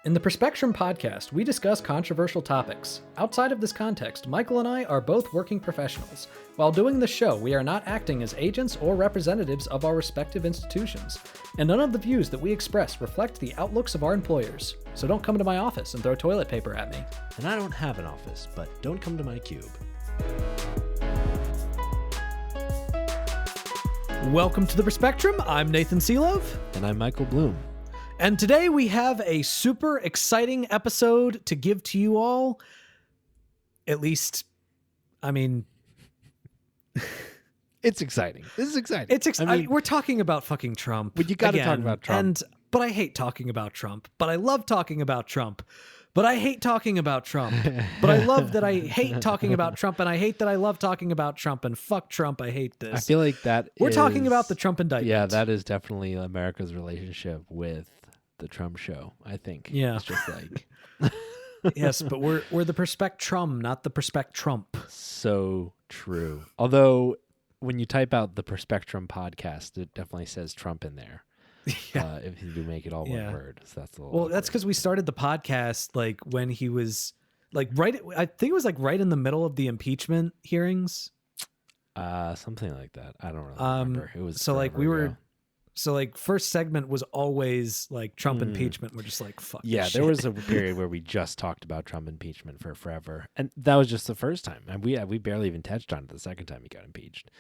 In the Perspectrum podcast, we discuss controversial topics. Outside of this context, Michael and I are both working professionals. While doing the show, we are not acting as agents or representatives of our respective institutions, and none of the views that we express reflect the outlooks of our employers. So don't come to my office and throw toilet paper at me. And I don't have an office, but don't come to my cube. Welcome to the Perspectrum. I'm Nathan Seelove. And I'm Michael Bloom. And today we have a super exciting episode to give to you all. At least, I mean... It's exciting. This is exciting. We're talking about fucking Trump. But you got to talk about Trump. But I hate talking about Trump. But I love talking about Trump. But I hate talking about Trump. But I love that I hate talking about Trump. And I hate that I love talking about Trump. And fuck Trump. I hate this. I feel like we're talking about the Trump indictment. Yeah, that is definitely America's relationship with the Trump show, I think. Yeah. It's just like... Yes, but we're the Perspectrum, not the Trump. So true. Although when you type out the Perspectrum podcast, it definitely says Trump in there. Yeah. If you do make it all one word. So that's a little Well, that's because we started the podcast like when he was like I think it was like right in the middle of the impeachment hearings. Something like that. I don't really remember. It was so like we were ago. So like first segment was always like Trump impeachment. We're just like, fuck. Yeah, there was a period where we just talked about Trump impeachment for forever. And that was just the first time. And we barely even touched on it the second time he got impeached.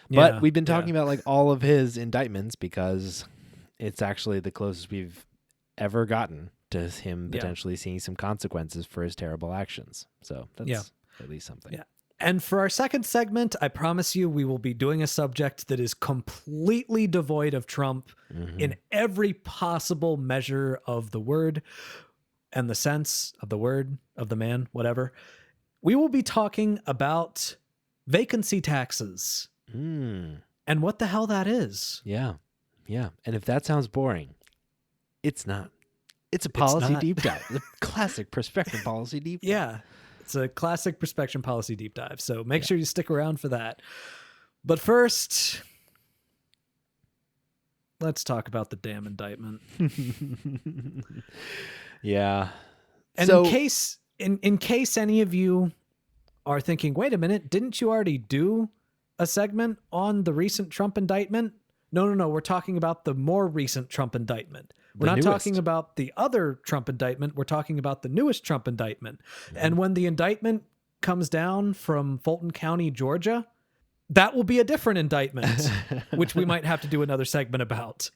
But we've been talking about like all of his indictments because it's actually the closest we've ever gotten to him potentially seeing some consequences for his terrible actions. So that's at least something. Yeah. And for our second segment, I promise you we will be doing a subject that is completely devoid of Trump in every possible measure of the word and the sense of the word, of the man, whatever. We will be talking about vacancy taxes and what the hell that is. Yeah. Yeah. And if that sounds boring, it's not. It's a policy deep dive. The classic Perspective policy deep dive. Yeah. It's a classic Perspective policy deep dive. So make sure you stick around for that. But first, let's talk about the damn indictment. Yeah. And in case any of you are thinking, wait a minute, didn't you already do a segment on the recent Trump indictment? No. We're talking about the more recent Trump indictment. We're not talking about the other Trump indictment. We're talking about the newest Trump indictment. And when the indictment comes down from Fulton County, Georgia, that will be a different indictment, which we might have to do another segment about.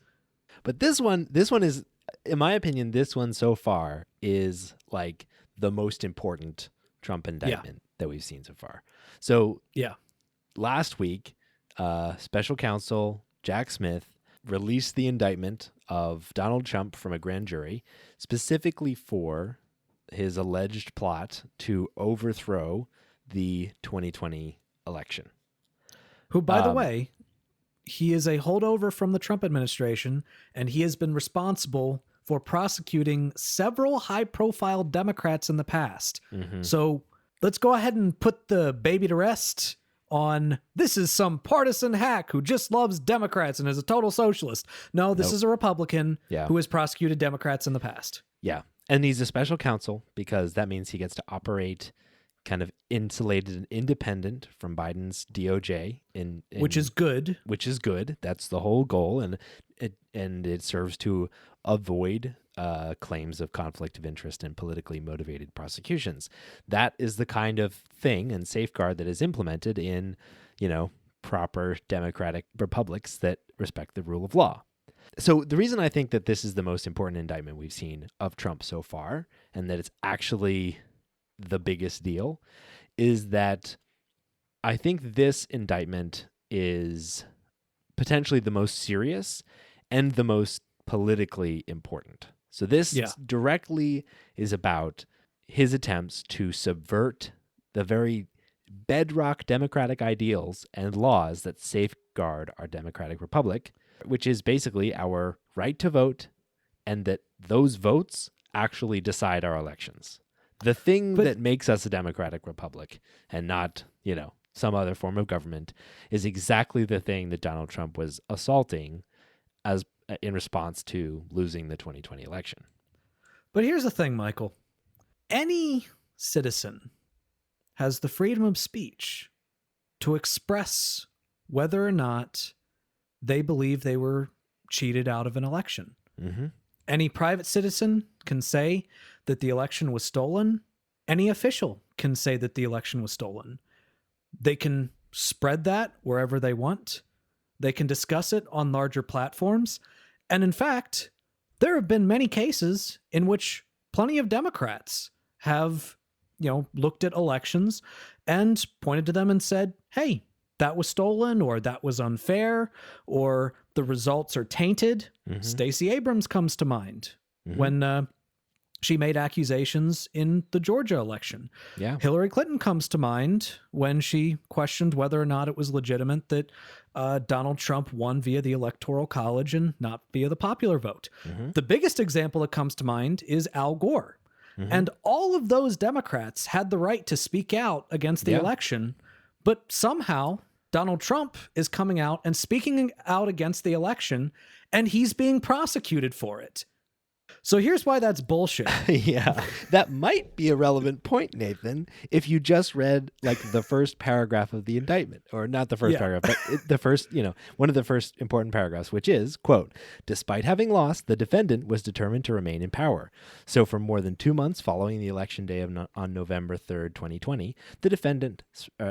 But this one is, in my opinion, this one so far is like the most important Trump indictment that we've seen so far. So last week, special counsel Jack Smith released the indictment of Donald Trump from a grand jury, specifically for his alleged plot to overthrow the 2020 election. Who, by the way, he is a holdover from the Trump administration, and he has been responsible for prosecuting several high-profile Democrats in the past. So let's go ahead and put the baby to rest on this is some partisan hack who just loves Democrats and is a total socialist. No, this is a Republican who has prosecuted Democrats in the past. Yeah. And he's a special counsel because that means he gets to operate kind of insulated and independent from Biden's DOJ. Which is good. Which is good. That's the whole goal. And it serves to avoid claims of conflict of interest and politically motivated prosecutions. That is the kind of thing and safeguard that is implemented in, proper democratic republics that respect the rule of law. So the reason I think that this is the most important indictment we've seen of Trump so far, and that it's actually the biggest deal, is that I think this indictment is potentially the most serious and the most politically important. So this directly is about his attempts to subvert the very bedrock democratic ideals and laws that safeguard our democratic republic, which is basically our right to vote and that those votes actually decide our elections. The thing that makes us a democratic republic and not, some other form of government is exactly the thing that Donald Trump was assaulting as in response to losing the 2020 election. But here's the thing, Michael. Any citizen has the freedom of speech to express whether or not they believe they were cheated out of an election. Mm-hmm. Any private citizen can say that the election was stolen. Any official can say that the election was stolen. They can spread that wherever they want. They can discuss it on larger platforms. And in fact, there have been many cases in which plenty of Democrats have, looked at elections and pointed to them and said, hey, that was stolen, or that was unfair, or the results are tainted. Mm-hmm. Stacey Abrams comes to mind Mm-hmm. when she made accusations in the Georgia election. Yeah. Hillary Clinton comes to mind when she questioned whether or not it was legitimate that Donald Trump won via the Electoral College and not via the popular vote. Mm-hmm. The biggest example that comes to mind is Al Gore. Mm-hmm. And all of those Democrats had the right to speak out against the election, but somehow Donald Trump is coming out and speaking out against the election, and he's being prosecuted for it. So here's why that's bullshit. Yeah, that might be a relevant point, Nathan, if you just read like the first paragraph of the indictment, or not the first paragraph, but the first, one of the first important paragraphs, which is, quote, despite having lost, the defendant was determined to remain in power. So for more than 2 months following the election day on November 3rd, 2020, the defendant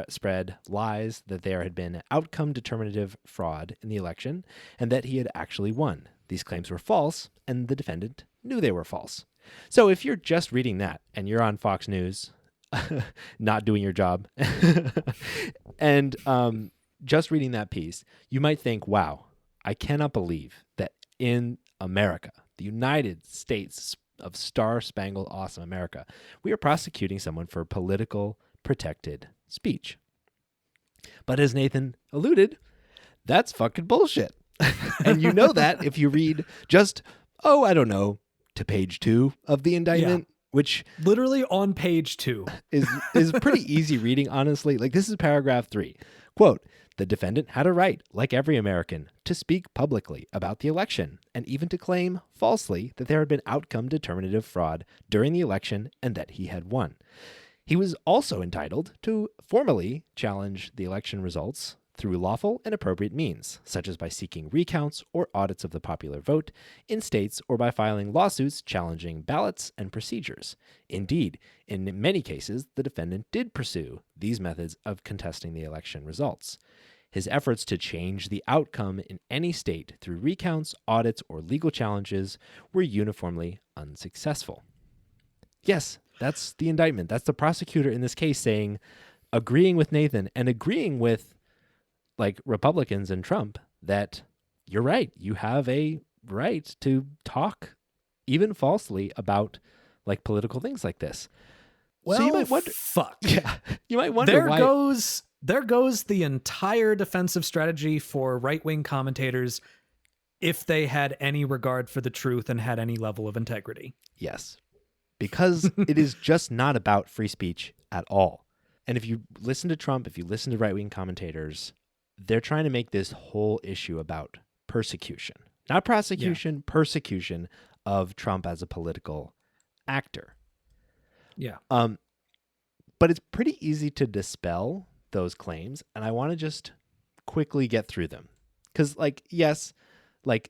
spread lies that there had been outcome determinative fraud in the election and that he had actually won. These claims were false, and the defendant knew they were false. So if you're just reading that and you're on Fox News, not doing your job, and just reading that piece, you might think, wow, I cannot believe that in America, the United States of Star-Spangled Awesome America, we are prosecuting someone for political protected speech. But as Nathan alluded, that's fucking bullshit. And you know that if you read just, to page 2 of the indictment, which literally on page 2 is pretty easy reading, honestly. Like, this is paragraph 3. Quote, the defendant had a right, like every American, to speak publicly about the election and even to claim falsely that there had been outcome determinative fraud during the election and that he had won. He was also entitled to formally challenge the election results through lawful and appropriate means, such as by seeking recounts or audits of the popular vote in states or by filing lawsuits challenging ballots and procedures. Indeed, in many cases, the defendant did pursue these methods of contesting the election results. His efforts to change the outcome in any state through recounts, audits, or legal challenges were uniformly unsuccessful. Yes, that's the indictment. That's the prosecutor in this case agreeing with Nathan and agreeing with like Republicans and Trump that you're right. You have a right to talk even falsely about like political things like this. Well, so you might wonder, fuck. Yeah, you might wonder there goes the entire defensive strategy for right-wing commentators if they had any regard for the truth and had any level of integrity. Yes, because it is just not about free speech at all. And if you listen to Trump, if you listen to right-wing commentators, they're trying to make this whole issue about persecution, not prosecution, persecution of Trump as a political actor. Yeah. But it's pretty easy to dispel those claims, and I want to just quickly get through them. Because, yes,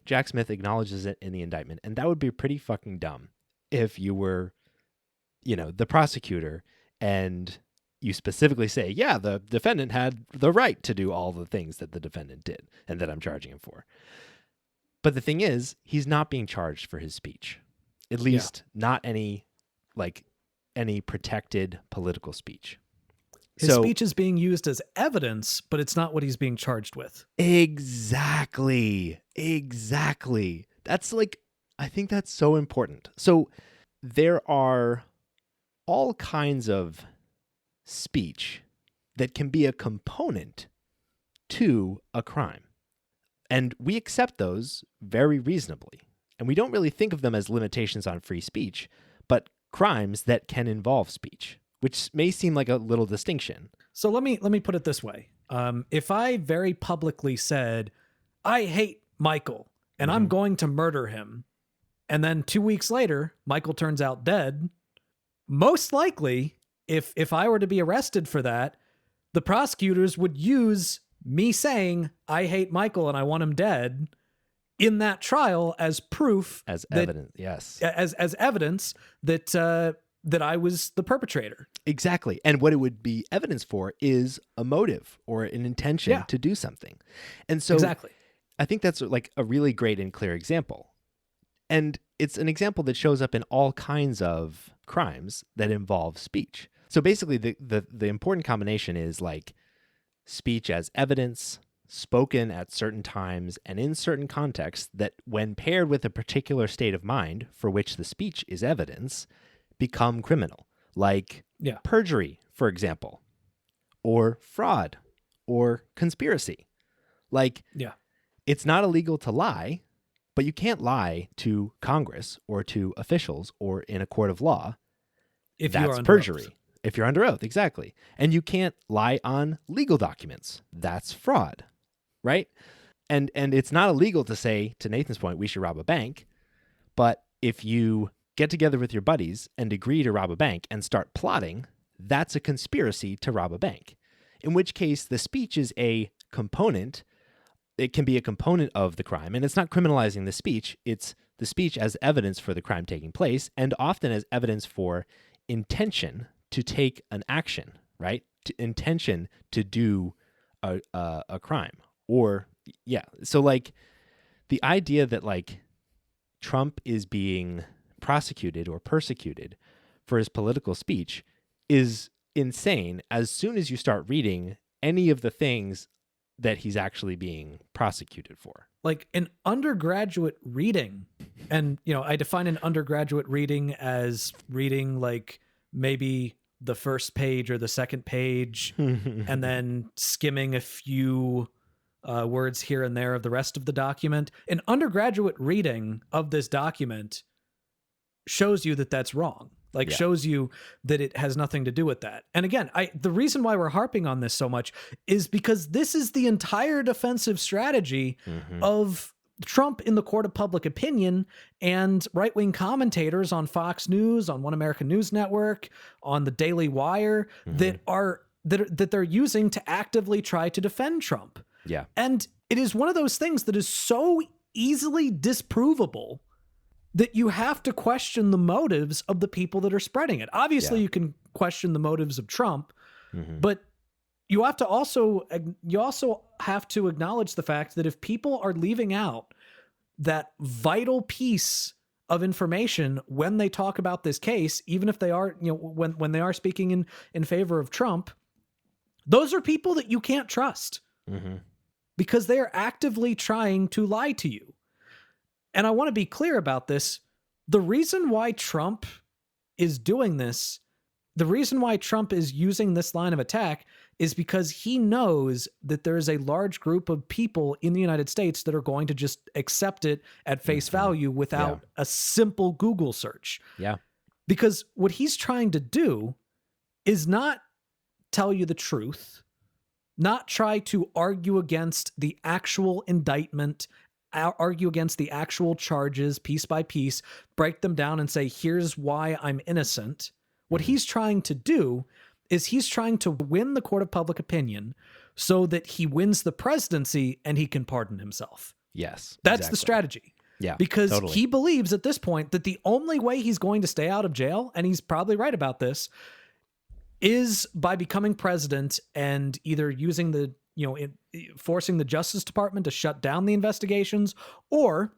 Jack Smith acknowledges it in the indictment, and that would be pretty fucking dumb if you were, the prosecutor and you specifically say, yeah, the defendant had the right to do all the things that the defendant did and that I'm charging him for. But the thing is, he's not being charged for his speech, at least not any protected political speech. His speech is being used as evidence, but it's not what he's being charged with. Exactly. That's I think that's so important. So there are all kinds of speech that can be a component to a crime. And we accept those very reasonably. And we don't really think of them as limitations on free speech, but crimes that can involve speech, which may seem like a little distinction. So let me put it this way. If I very publicly said, I hate Michael and I'm going to murder him, and then 2 weeks later, Michael turns out dead, most likely, if I were to be arrested for that, the prosecutors would use me saying, I hate Michael and I want him dead in that trial as proof, as evidence. Yes. as evidence that I was the perpetrator. Exactly. And what it would be evidence for is a motive or an intention to do something. And so exactly. I think that's like a really great and clear example. And it's an example that shows up in all kinds of crimes that involve speech. So basically the important combination is like speech as evidence, spoken at certain times and in certain contexts, that when paired with a particular state of mind for which the speech is evidence, become criminal. Like perjury, for example, or fraud, or conspiracy. Like, it's not illegal to lie, but you can't lie to Congress or to officials or in a court of law. If that's perjury. If you're under oath, exactly. And you can't lie on legal documents. That's fraud, right? And it's not illegal to say, to Nathan's point, we should rob a bank. But if you get together with your buddies and agree to rob a bank and start plotting, that's a conspiracy to rob a bank. In which case, the speech is a component. It can be a component of the crime. And it's not criminalizing the speech. It's the speech as evidence for the crime taking place, and often as evidence for intention to take an action, right? Intention to do a crime. Or, so like the idea that like Trump is being prosecuted or persecuted for his political speech is insane as soon as you start reading any of the things that he's actually being prosecuted for. Like an undergraduate reading, and I define an undergraduate reading as reading like maybe the first page or the second page and then skimming a few words here and there of the rest of the document. An undergraduate reading of this document shows you that that's wrong. Like shows you that it has nothing to do with that. And again, the reason why we're harping on this so much is because this is the entire defensive strategy of Trump in the court of public opinion and right-wing commentators on Fox News, on One American News Network, on the Daily Wire that they're using to actively try to defend Trump. Yeah. And it is one of those things that is so easily disprovable that you have to question the motives of the people that are spreading it. Obviously, you can question the motives of Trump, but you also have to acknowledge the fact that if people are leaving out that vital piece of information when they talk about this case, even if they are, when they are speaking in favor of Trump, those are people that you can't trust because they are actively trying to lie to you. And I want to be clear about this. The reason why Trump is doing this, the reason why Trump is using this line of attack is because he knows that there is a large group of people in the United States that are going to just accept it at face value without a simple Google search. Yeah. Because what he's trying to do is not tell you the truth, not try to argue against the actual indictment, argue against the actual charges piece by piece, break them down and say, here's why I'm innocent. What he's trying to do is he's trying to win the court of public opinion so that he wins the presidency and he can pardon himself. Yes. That's the strategy. Yeah. Because he believes at this point that the only way he's going to stay out of jail, and he's probably right about this, is by becoming president and either using the, forcing the Justice Department to shut down the investigations, or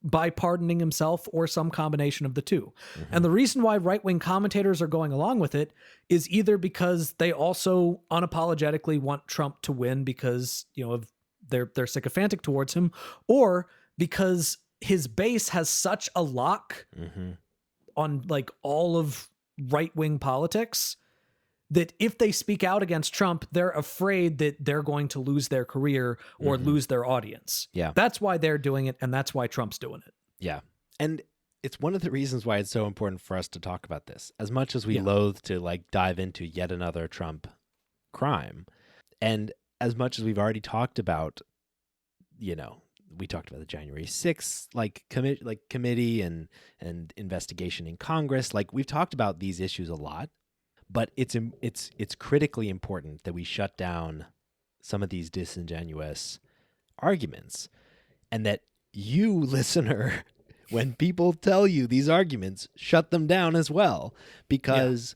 by pardoning himself, or some combination of the two. And the reason why right-wing commentators are going along with it is either because they also unapologetically want Trump to win because, of they're sycophantic towards him, or because his base has such a lock on like all of right-wing politics that if they speak out against Trump, they're afraid that they're going to lose their career or lose their audience. Yeah. That's why they're doing it, and that's why Trump's doing it. Yeah. And it's one of the reasons why it's so important for us to talk about this. As much as we loathe to like dive into yet another Trump crime, and as much as we've already talked about, we talked about the January 6th committee and investigation in Congress. Like, we've talked about these issues a lot, but it's critically important that we shut down some of these disingenuous arguments, and that you, listener, when people tell you these arguments, shut them down as well, because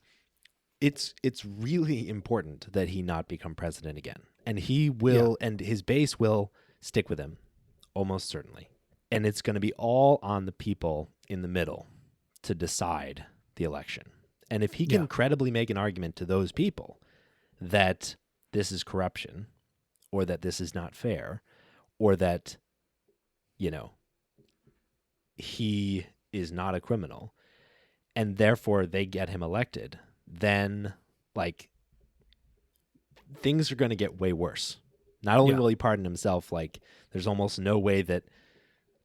it's really important that he not become president again, and he will, and his base will stick with him almost certainly, and it's going to be all on the people in the middle to decide the election. And if he can credibly make an argument to those people that this is corruption, or that this is not fair, or that, you know, he is not a criminal, and therefore they get him elected, then, like, things are going to get way worse. Not only will he pardon himself, like, there's almost no way that,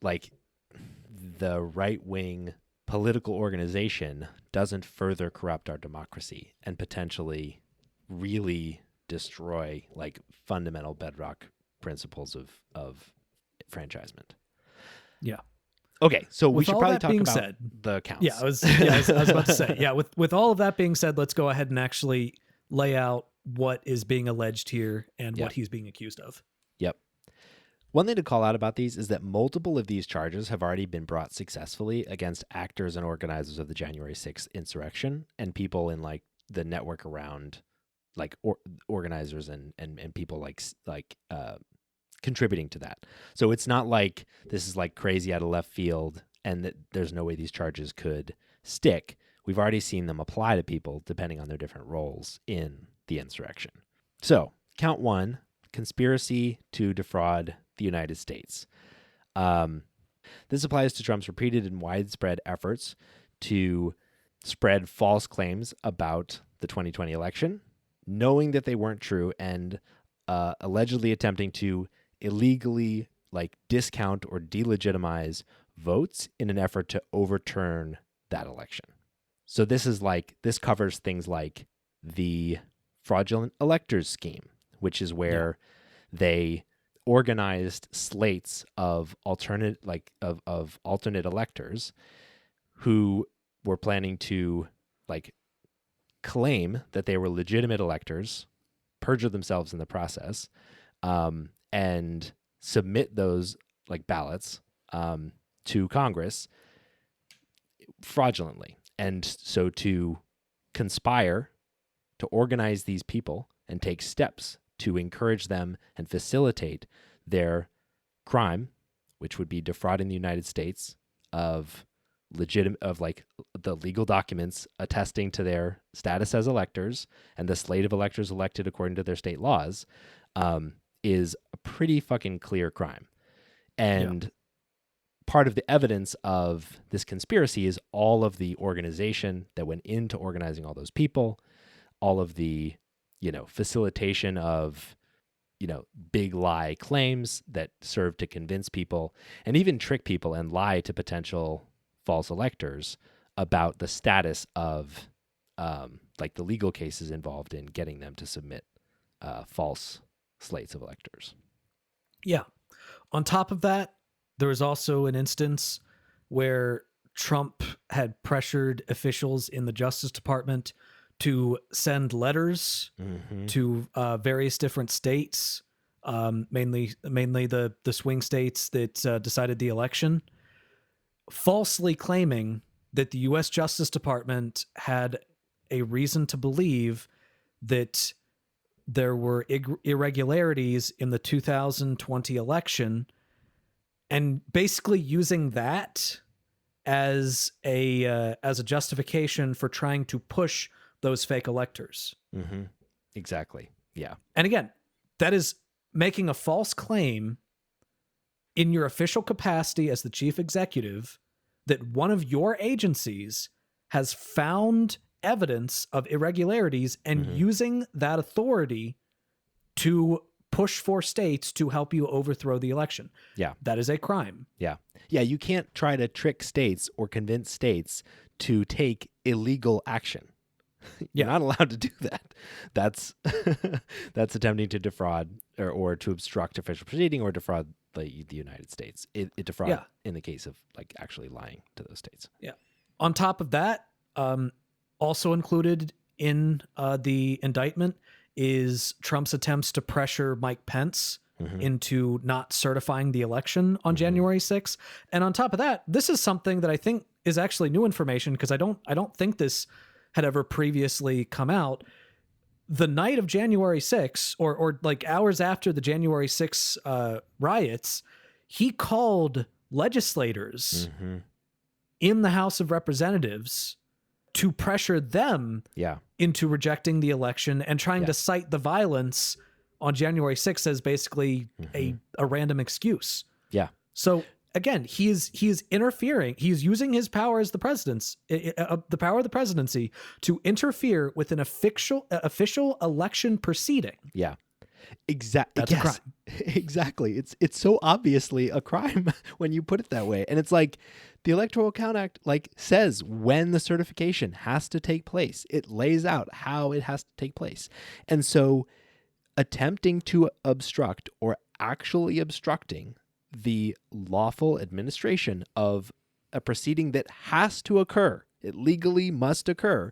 like, the right-wing political organization doesn't further corrupt our democracy and potentially really destroy, like, fundamental bedrock principles of franchisement. Yeah. Okay, so we With should all probably that talk being about said, the counts. I was about to say, with all of that being said, let's go ahead and actually lay out what is being alleged here and what he's being accused of. Yep. One thing to call out about these is that multiple of these charges have already been brought successfully against actors and organizers of the January 6th insurrection and people in, like, the network around, like, organizers and people like contributing to that. So it's not like this is, like, crazy out of left field and that there's no way these charges could stick. We've already seen them apply to people depending on their different roles in the insurrection. So, count 1, conspiracy to defraud the United States. This applies to Trump's repeated and widespread efforts to spread false claims about the 2020 election, knowing that they weren't true, and allegedly attempting to illegally, like, discount or delegitimize votes in an effort to overturn that election. So this covers things like the fraudulent electors scheme, which is where they organized slates of alternate electors who were planning to, like, claim that they were legitimate electors, perjure themselves in the process, and submit those, like, ballots to Congress fraudulently. And so to conspire to organize these people and take steps to encourage them and facilitate their crime, which would be defrauding the United States of the legal documents attesting to their status as electors and the slate of electors elected according to their state laws, is a pretty fucking clear crime. And part of the evidence of this conspiracy is all of the organization that went into organizing all those people, all of the, facilitation of, big lie claims that serve to convince people and even trick people and lie to potential false electors about the status of, the legal cases involved in getting them to submit false slates of electors. Yeah. On top of that, there was also an instance where Trump had pressured officials in the Justice Department to send letters to various different states, mainly the swing states that decided the election, falsely claiming that the U.S. Justice Department had a reason to believe that there were irregularities in the 2020 election, and basically using that as a justification for trying to push those fake electors. Mm-hmm. Exactly. Yeah. And again, that is making a false claim in your official capacity as the chief executive that one of your agencies has found evidence of irregularities and using that authority to push for states to help you overthrow the election. Yeah. That is a crime. Yeah. Yeah. You can't try to trick states or convince states to take illegal action. You're not allowed to do that. That's attempting to defraud or to obstruct official proceeding or defraud the United States. It defrauded in the case of like actually lying to those states. Yeah. On top of that, also included in the indictment is Trump's attempts to pressure Mike Pence into not certifying the election on January 6th. And on top of that, this is something that I think is actually new information, because I don't think this had ever previously come out. The night of January 6th, or like hours after the January 6th riots, he called legislators in the House of Representatives to pressure them into rejecting the election and trying to cite the violence on January 6th as basically a random excuse. Yeah. So again, he is interfering. He's using his power as the the power of the presidency to interfere with an official election proceeding. Yeah. Exactly. That's a crime. Exactly. It's so obviously a crime when you put it that way. And it's like the Electoral Count Act like says when the certification has to take place. It lays out how it has to take place. And so attempting to obstruct or actually obstructing the lawful administration of a proceeding that has to occur, it legally must occur,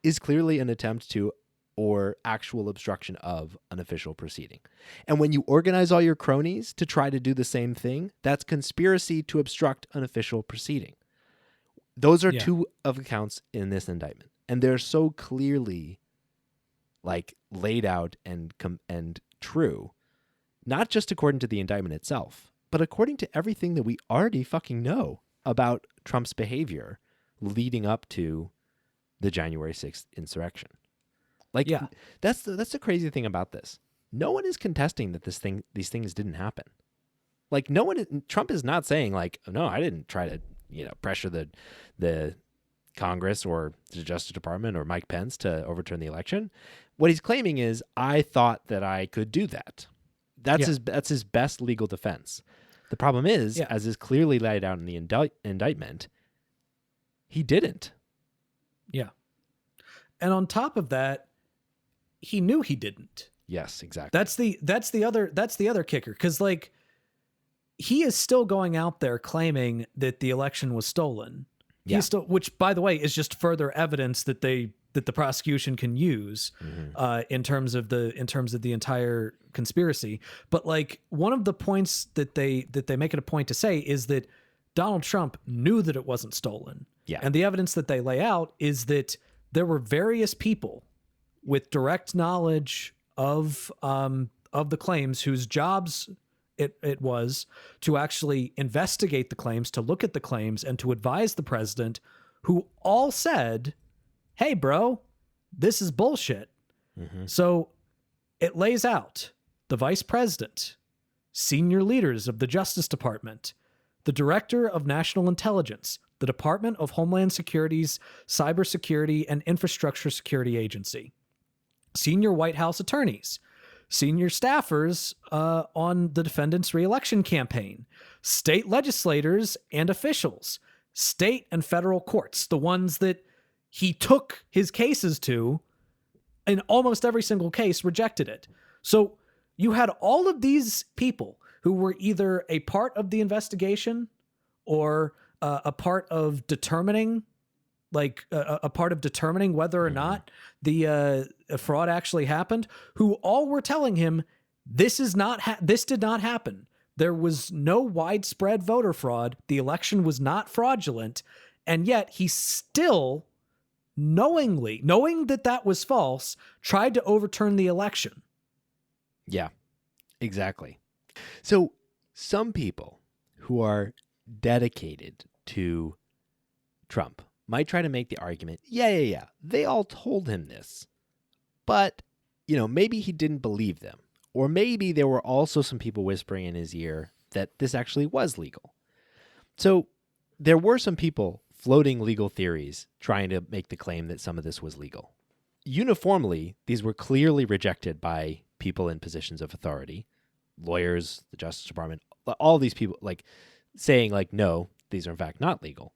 is clearly an attempt to or actual obstruction of an official proceeding. And when you organize all your cronies to try to do the same thing, that's conspiracy to obstruct an official proceeding. Those are two of the counts in this indictment. And they're so clearly like laid out and true, not just according to the indictment itself, but according to everything that we already fucking know about Trump's behavior leading up to the January 6th insurrection. Like, that's the crazy thing about this. No one is contesting that these things didn't happen. Like, Trump is not saying like, no, I didn't try to, pressure the Congress or the Justice Department or Mike Pence to overturn the election. What he's claiming is, I thought that I could do that. That's his best legal defense. The problem is, as is clearly laid out in the indictment, he didn't. Yeah. And on top of that, he knew he didn't. Yes, exactly. That's the other kicker, because like he is still going out there claiming that the election was stolen. Yeah. Which, by the way, is just further evidence that the prosecution can use in terms of the entire conspiracy. But like one of the points that they make it a point to say is that Donald Trump knew that it wasn't stolen. Yeah. And the evidence that they lay out is that there were various people with direct knowledge of the claims whose jobs it was to actually investigate the claims, to look at the claims, and to advise the president, who all said, hey, bro, this is bullshit. So it lays out the vice president, senior leaders of the Justice Department, the director of national intelligence, the Department of Homeland Security's Cybersecurity and Infrastructure Security Agency, senior White House attorneys, senior staffers on the defendant's reelection campaign, state legislators and officials, state and federal courts, the ones that he took his cases to, in almost every single case, rejected it. So you had all of these people who were either a part of the investigation or a part of determining whether or not the fraud actually happened, who all were telling him this did not happen. There was no widespread voter fraud. The election was not fraudulent. And yet he still, knowing that was false, tried to overturn the election. Yeah, exactly. So some people who are dedicated to Trump might try to make the argument, yeah, they all told him this, but, maybe he didn't believe them. Or maybe there were also some people whispering in his ear that this actually was legal. So there were some people floating legal theories trying to make the claim that some of this was legal. Uniformly, these were clearly rejected by people in positions of authority, lawyers, the Justice Department, all these people saying no, these are in fact not legal.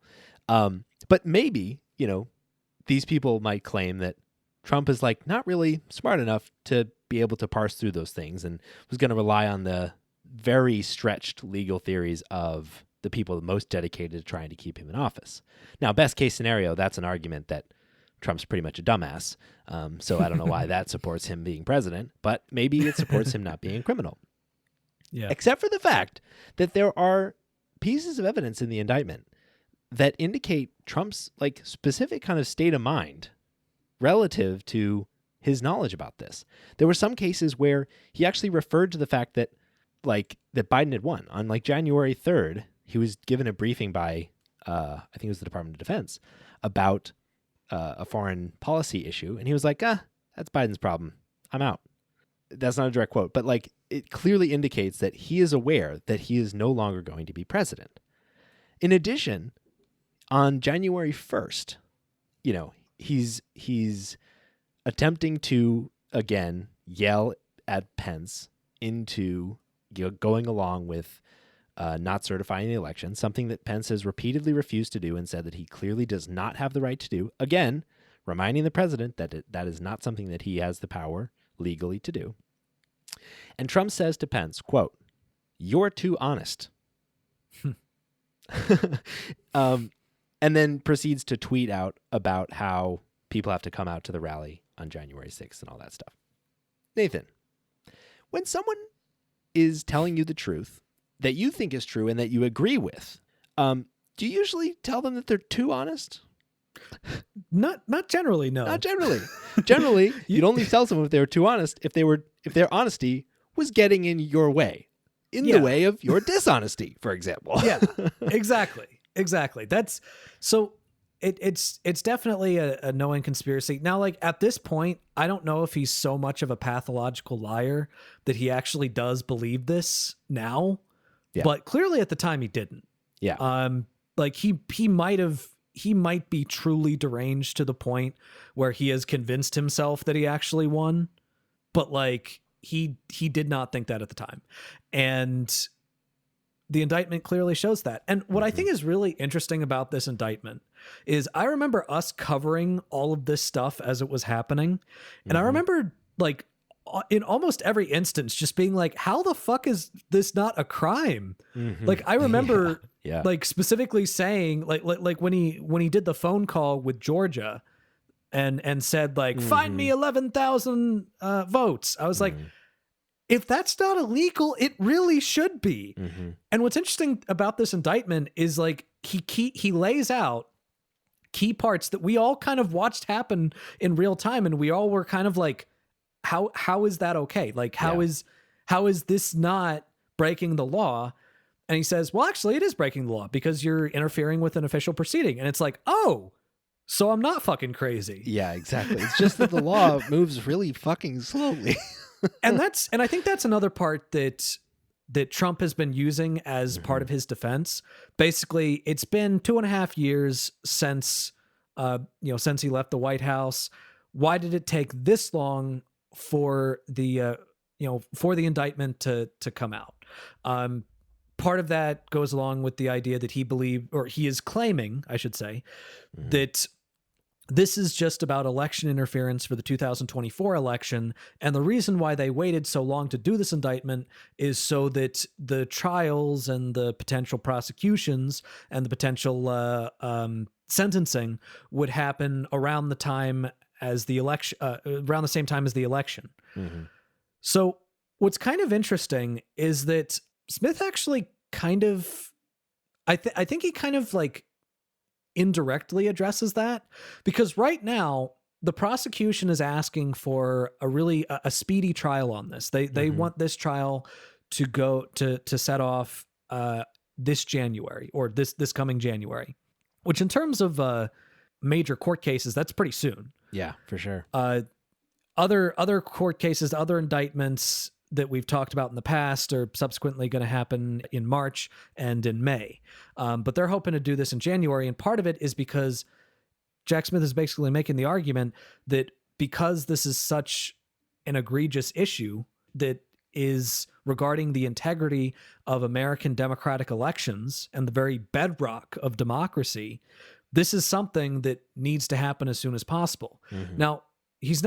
But maybe, these people might claim that Trump is not really smart enough to be able to parse through those things and was going to rely on the very stretched legal theories of the people most dedicated to trying to keep him in office. Now, best case scenario, that's an argument that Trump's pretty much a dumbass. So I don't know why that supports him being president, but maybe it supports him not being a criminal. Yeah. Except for the fact that there are pieces of evidence in the indictment that indicate Trump's like specific kind of state of mind relative to his knowledge about this. There were some cases where he actually referred to the fact that that Biden had won. On like January 3rd, he was given a briefing by I think it was the Department of Defense about a foreign policy issue, and he was like, that's Biden's problem. I'm out. That's not a direct quote, but like it clearly indicates that he is aware that he is no longer going to be president. In addition, on January 1st, he's attempting to again yell at Pence into going along with not certifying the election, something that Pence has repeatedly refused to do and said that he clearly does not have the right to do. Again, reminding the president that that is not something that he has the power legally to do. And Trump says to Pence, quote, "You're too honest." And then proceeds to tweet out about how people have to come out to the rally on January 6th and all that stuff. Nathan, when someone is telling you the truth that you think is true and that you agree with, do you usually tell them that they're too honest? Not generally, no. Not generally. Generally, you'd only tell someone if they were too honest if their honesty was getting in your way, the way of your dishonesty, for example. Yeah, exactly. That's so. It's definitely a knowing conspiracy. Now, like at this point, I don't know if he's so much of a pathological liar that he actually does believe this now. Yeah. But clearly at the time he didn't. Yeah. Like he might be truly deranged to the point where he has convinced himself that he actually won, but like he did not think that at the time. And the indictment clearly shows that. And what I think is really interesting about this indictment is I remember us covering all of this stuff as it was happening. And I remember like in almost every instance just being like, how the fuck is this not a crime? Like I remember like specifically saying like when he did the phone call with Georgia and said like, find me 11,000 votes. I was like, if that's not illegal, it really should be. And what's interesting about this indictment is like he lays out key parts that we all kind of watched happen in real time, and we all were kind of like, how is that okay? Like how is this not breaking the law? And he says, well, actually, it is breaking the law because you're interfering with an official proceeding. And it's like, oh, so I'm not fucking crazy. Yeah, exactly. It's just that the law moves really fucking slowly. And I think that's another part that Trump has been using as part of his defense. Basically, it's been 2.5 years since he left the White House. Why did it take this long for the indictment to come out? Part of that goes along with the idea that he is claiming, I should say, that this is just about election interference for the 2024 election. And the reason why they waited so long to do this indictment is so that the trials and the potential prosecutions and the potential sentencing would happen around the time as the election, around the same time as the election. So what's kind of interesting is that Smith actually kind of, I think he kind of like indirectly addresses that, because right now the prosecution is asking for a speedy trial on this. They want this trial to go to set off this January, or this coming January, which in terms of major court cases, that's pretty soon. Yeah, for sure. Other court cases, other indictments that we've talked about in the past are subsequently going to happen in March and in May. But they're hoping to do this in January. And part of it is because Jack Smith is basically making the argument that because this is such an egregious issue that is regarding the integrity of American democratic elections and the very bedrock of democracy, this is something that needs to happen as soon as possible. Now, it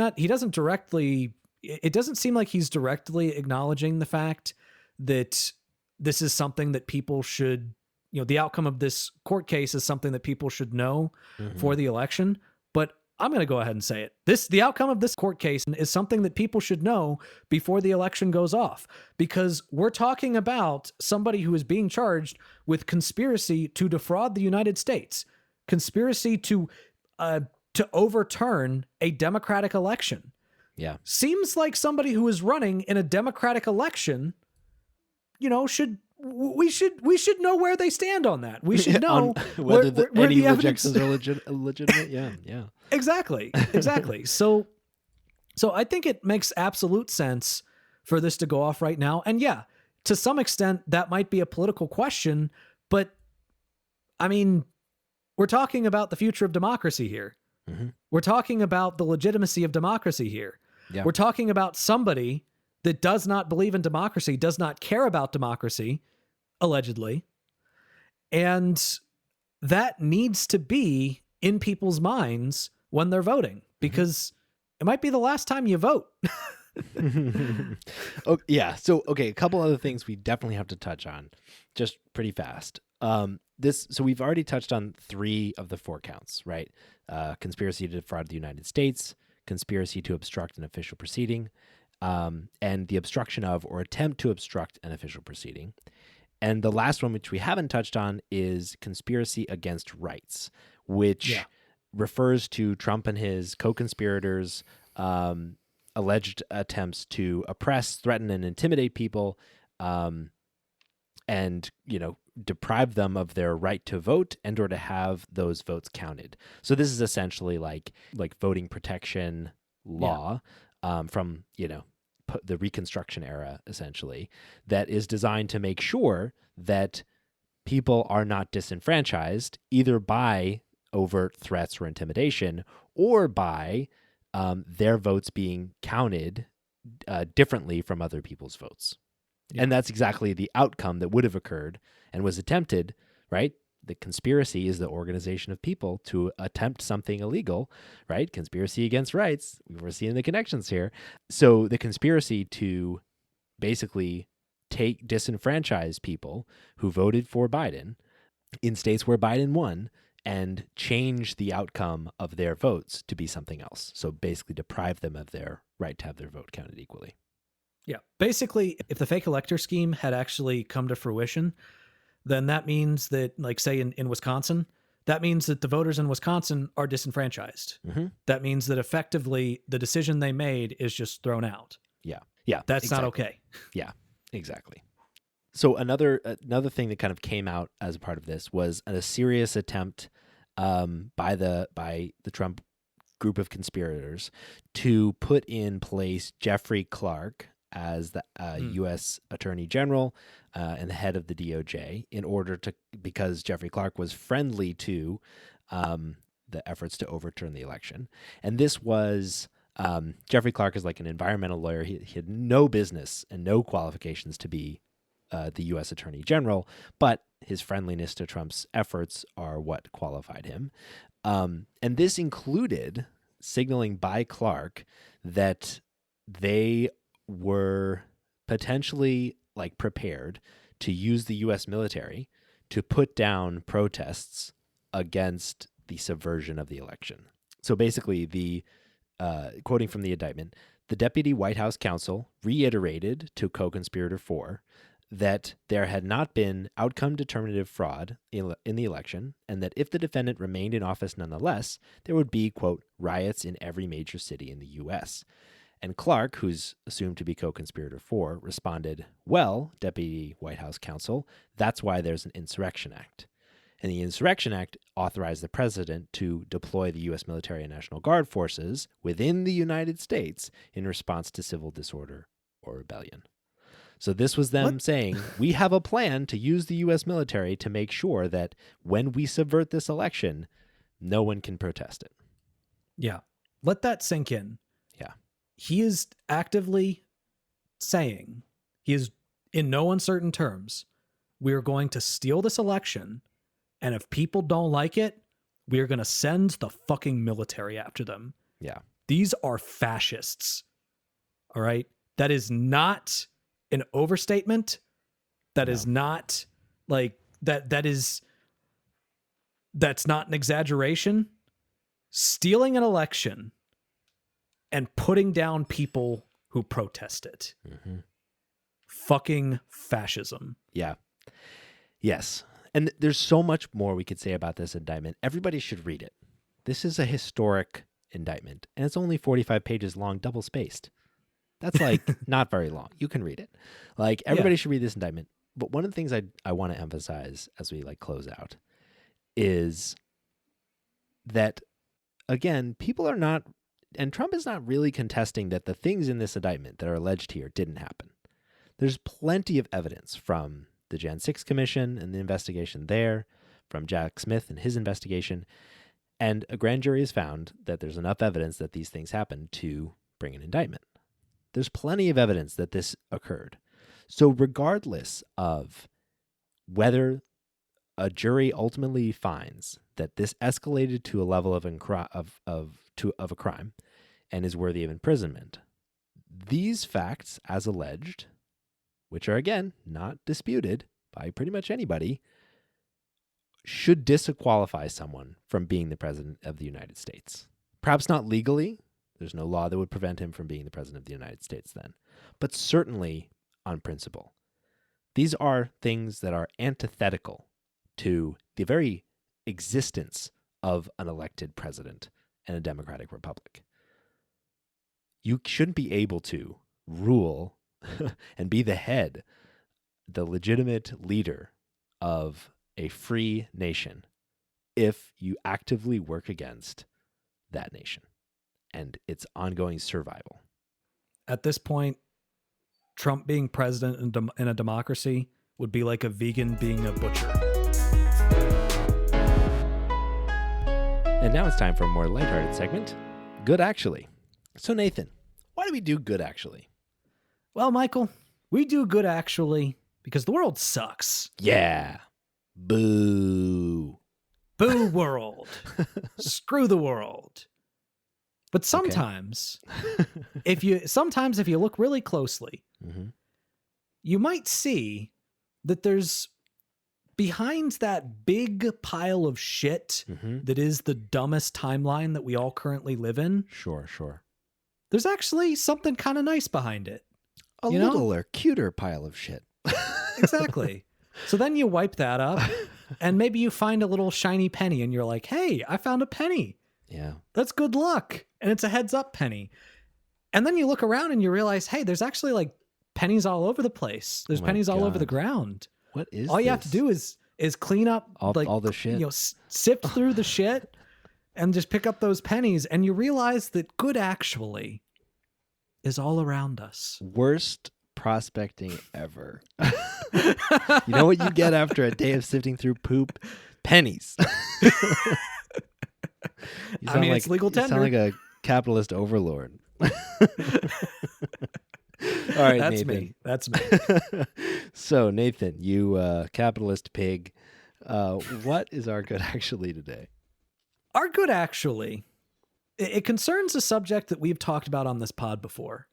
doesn't seem like he's directly acknowledging the fact that this is something that people should, the outcome of this court case is something that people should know for the election. But I'm going to go ahead and say it. The outcome of this court case is something that people should know before the election goes off, because we're talking about somebody who is being charged with conspiracy to defraud the United States, conspiracy to overturn a democratic election. Yeah. Seems like somebody who is running in a democratic election, we should know where they stand on that. We should know whether where any the evidence rejections are legitimate. Yeah. Exactly. So I think it makes absolute sense for this to go off right now. And yeah, to some extent, that might be a political question, but I mean, we're talking about the future of democracy here. We're talking about the legitimacy of democracy here. Yeah. We're talking about somebody that does not believe in democracy, does not care about democracy, allegedly. And that needs to be in people's minds when they're voting, because it might be the last time you vote. Oh, yeah. So, okay, a couple other things we definitely have to touch on just pretty fast. So we've already touched on 3 of the 4 counts, right? Conspiracy to defraud the United States, conspiracy to obstruct an official proceeding, and the obstruction of or attempt to obstruct an official proceeding. And the last one, which we haven't touched on, is conspiracy against rights, which refers to Trump and his co-conspirators' alleged attempts to oppress, threaten, and intimidate people, and deprive them of their right to vote and or to have those votes counted. So this is essentially like voting protection law from the Reconstruction era, essentially, that is designed to make sure that people are not disenfranchised either by overt threats or intimidation or by their votes being counted differently from other people's votes. And that's exactly the outcome that would have occurred and was attempted, right? The conspiracy is the organization of people to attempt something illegal, right? Conspiracy against rights. We're seeing the connections here. So the conspiracy to basically disenfranchise people who voted for Biden in states where Biden won and change the outcome of their votes to be something else. So basically deprive them of their right to have their vote counted equally. Yeah. Basically, if the fake elector scheme had actually come to fruition, then that means that, like, say in Wisconsin, that means that the voters in Wisconsin are disenfranchised. That means that effectively the decision they made is just thrown out. Yeah. That's exactly. not okay. Yeah, exactly. So another thing that kind of came out as a part of this was a serious attempt by the Trump group of conspirators to put in place Jeffrey Clark as the U.S. Attorney General and the head of the DOJ because Jeffrey Clark was friendly to the efforts to overturn the election. And this was Jeffrey Clark is like an environmental lawyer. He had no business and no qualifications to be the U.S. Attorney General, but his friendliness to Trump's efforts are what qualified him. And this included signaling by Clark that they were potentially prepared to use the U.S. military to put down protests against the subversion of the election. So basically, quoting from the indictment, the deputy White House counsel reiterated to co-conspirator 4 that there had not been outcome determinative fraud in the election, and that if the defendant remained in office nonetheless, there would be, quote, riots in every major city in the U.S. And Clark, who's assumed to be co-conspirator 4, responded, well, Deputy White House counsel, that's why there's an Insurrection Act. And the Insurrection Act authorized the president to deploy the U.S. military and National Guard forces within the United States in response to civil disorder or rebellion. So this was them saying, we have a plan to use the U.S. military to make sure that when we subvert this election, no one can protest it. Yeah. Let that sink in. Yeah. He is actively saying, he is in no uncertain terms, we are going to steal this election, and if people don't like it, we are going to send the fucking military after them. Yeah. These are fascists. All right? That is not an overstatement. That is not like that's not an exaggeration. Stealing an election and putting down people who protest it. Mm-hmm. Fucking fascism. Yeah. Yes. And there's so much more we could say about this indictment. Everybody should read it. This is a historic indictment, and it's only 45 pages long, double spaced. That's like not very long. You can read it. Like everybody should read this indictment. But one of the things I want to emphasize as we like close out is that, again, people are not, and Trump is not really contesting that the things in this indictment that are alleged here didn't happen. There's plenty of evidence from the Jan 6 Commission and the investigation there, from Jack Smith and his investigation, and a grand jury has found that there's enough evidence that these things happened to bring an indictment. There's plenty of evidence that this occurred. So regardless of whether a jury ultimately finds that this escalated to a level of a crime and is worthy of imprisonment, these facts, as alleged, which are again not disputed by pretty much anybody, should disqualify someone from being the president of the United States. Perhaps not legally. There's no law that would prevent him from being the president of the United States then, but certainly on principle. These are things that are antithetical to the very existence of an elected president in a democratic republic. You shouldn't be able to rule and be the head, the legitimate leader of a free nation if you actively work against that nation and its ongoing survival. At this point, Trump being president in a democracy would be like a vegan being a butcher. And now it's time for a more lighthearted segment, Good Actually. So Nathan, why do we do Good Actually? Well, Michael, we do Good Actually because the world sucks. Yeah. Boo. Boo world. Screw the world. But sometimes, if you look really closely, you might see that there's behind that big pile of shit that is the dumbest timeline that we all currently live in. Sure. There's actually something kind of nice behind it. A littler, cuter pile of shit. Exactly. So then you wipe that up and maybe you find a little shiny penny and you're like, hey, I found a penny. Yeah. That's good luck. And it's a heads up penny. And then you look around and you realize, hey, there's actually like pennies all over the place. There's pennies all over the ground. What is all you have to do is clean up all the shit. Sift through the shit and just pick up those pennies. And you realize that good actually is all around us. Worst prospecting ever. You know what you get after a day of sifting through poop? Pennies. It's legal tender. You sound like a capitalist overlord. All right, that's Nathan. That's me. So, Nathan, you capitalist pig, what is our Good Actually today? Our Good Actually, it concerns a subject that we've talked about on this pod before.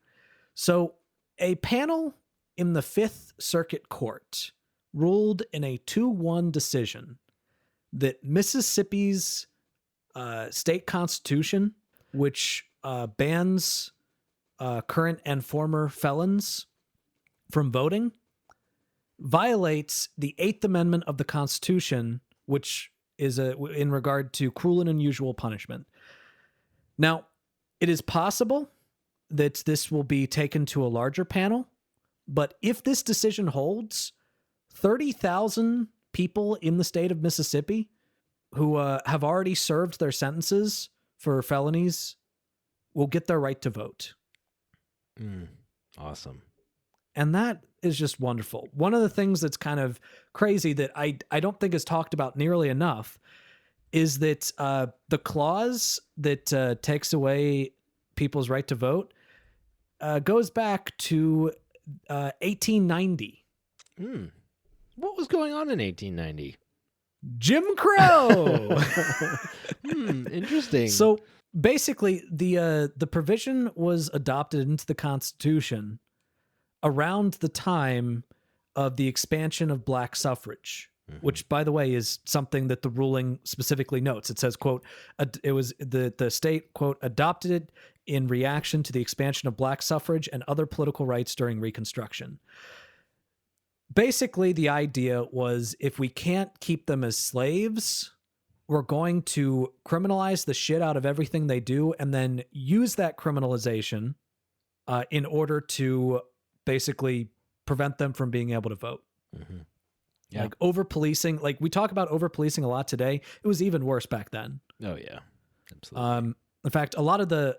So, a panel in the Fifth Circuit Court ruled in a 2-1 decision that Mississippi's state constitution, which bans current and former felons from voting, violates the 8th Amendment of the Constitution, which is in regard to cruel and unusual punishment. Now, it is possible that this will be taken to a larger panel, but if this decision holds, 30,000 people in the state of Mississippi who have already served their sentences for felonies will get their right to vote. Awesome. And that is just wonderful. One of the things that's kind of crazy that I don't think is talked about nearly enough is that the clause that takes away people's right to vote goes back to 1890. What was going on in 1890? Jim Crow. Interesting. So basically, the provision was adopted into the Constitution around the time of the expansion of black suffrage, which, by the way, is something that the ruling specifically notes. It says, quote, it was the state, quote, adopted it in reaction to the expansion of black suffrage and other political rights during Reconstruction. Basically, the idea was if we can't keep them as slaves, we're going to criminalize the shit out of everything they do and then use that criminalization in order to basically prevent them from being able to vote. Yeah. Like over policing, like we talk about over policing a lot today. It was even worse back then. Oh yeah, absolutely. In fact, a lot of the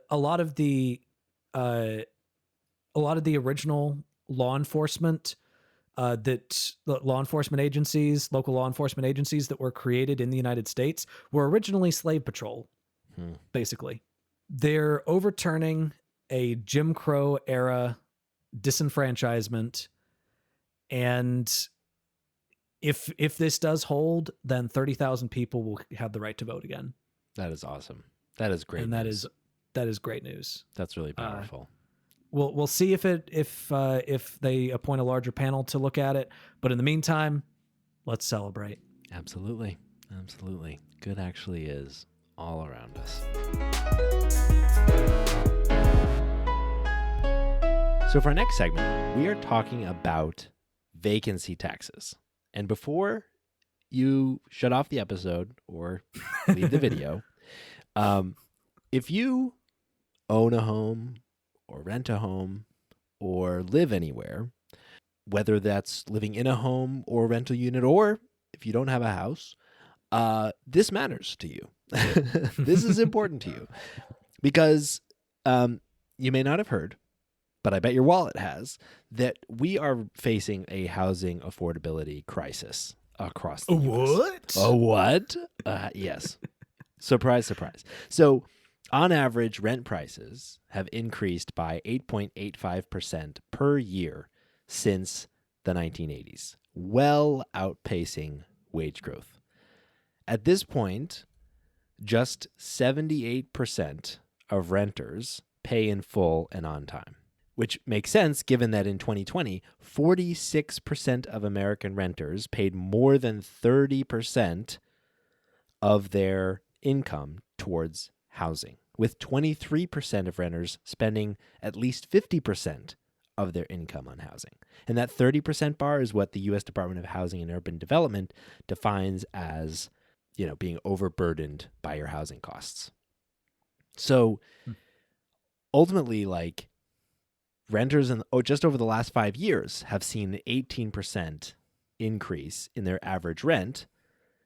original law enforcement law enforcement agencies, local law enforcement agencies that were created in the United States were originally slave patrol. Basically, they're overturning a Jim Crow era disenfranchisement, and if this does hold, then 30,000 people will have the right to vote again. That is awesome. That is great. And news. that is great news. That's really powerful. We'll see if they appoint a larger panel to look at it. But in the meantime, let's celebrate. Absolutely. Absolutely. Good actually is all around us. So for our next segment, we are talking about vacancy taxes. And before you shut off the episode or leave the video, if you own a home or rent a home or live anywhere, whether that's living in a home or rental unit, or if you don't have a house, this matters to you. This is important to you because you may not have heard, but I bet your wallet has, that we are facing a housing affordability crisis across the US. What? A what? Yes. Surprise, surprise. So on average, rent prices have increased by 8.85% per year since the 1980s, well outpacing wage growth. At this point, just 78% of renters pay in full and on time, which makes sense given that in 2020, 46% of American renters paid more than 30% of their income towards housing, with 23% of renters spending at least 50% of their income on housing. And that 30% bar is what the U.S. Department of Housing and Urban Development defines as, being overburdened by your housing costs. So ultimately, renters just over the last 5 years have seen an 18% increase in their average rent,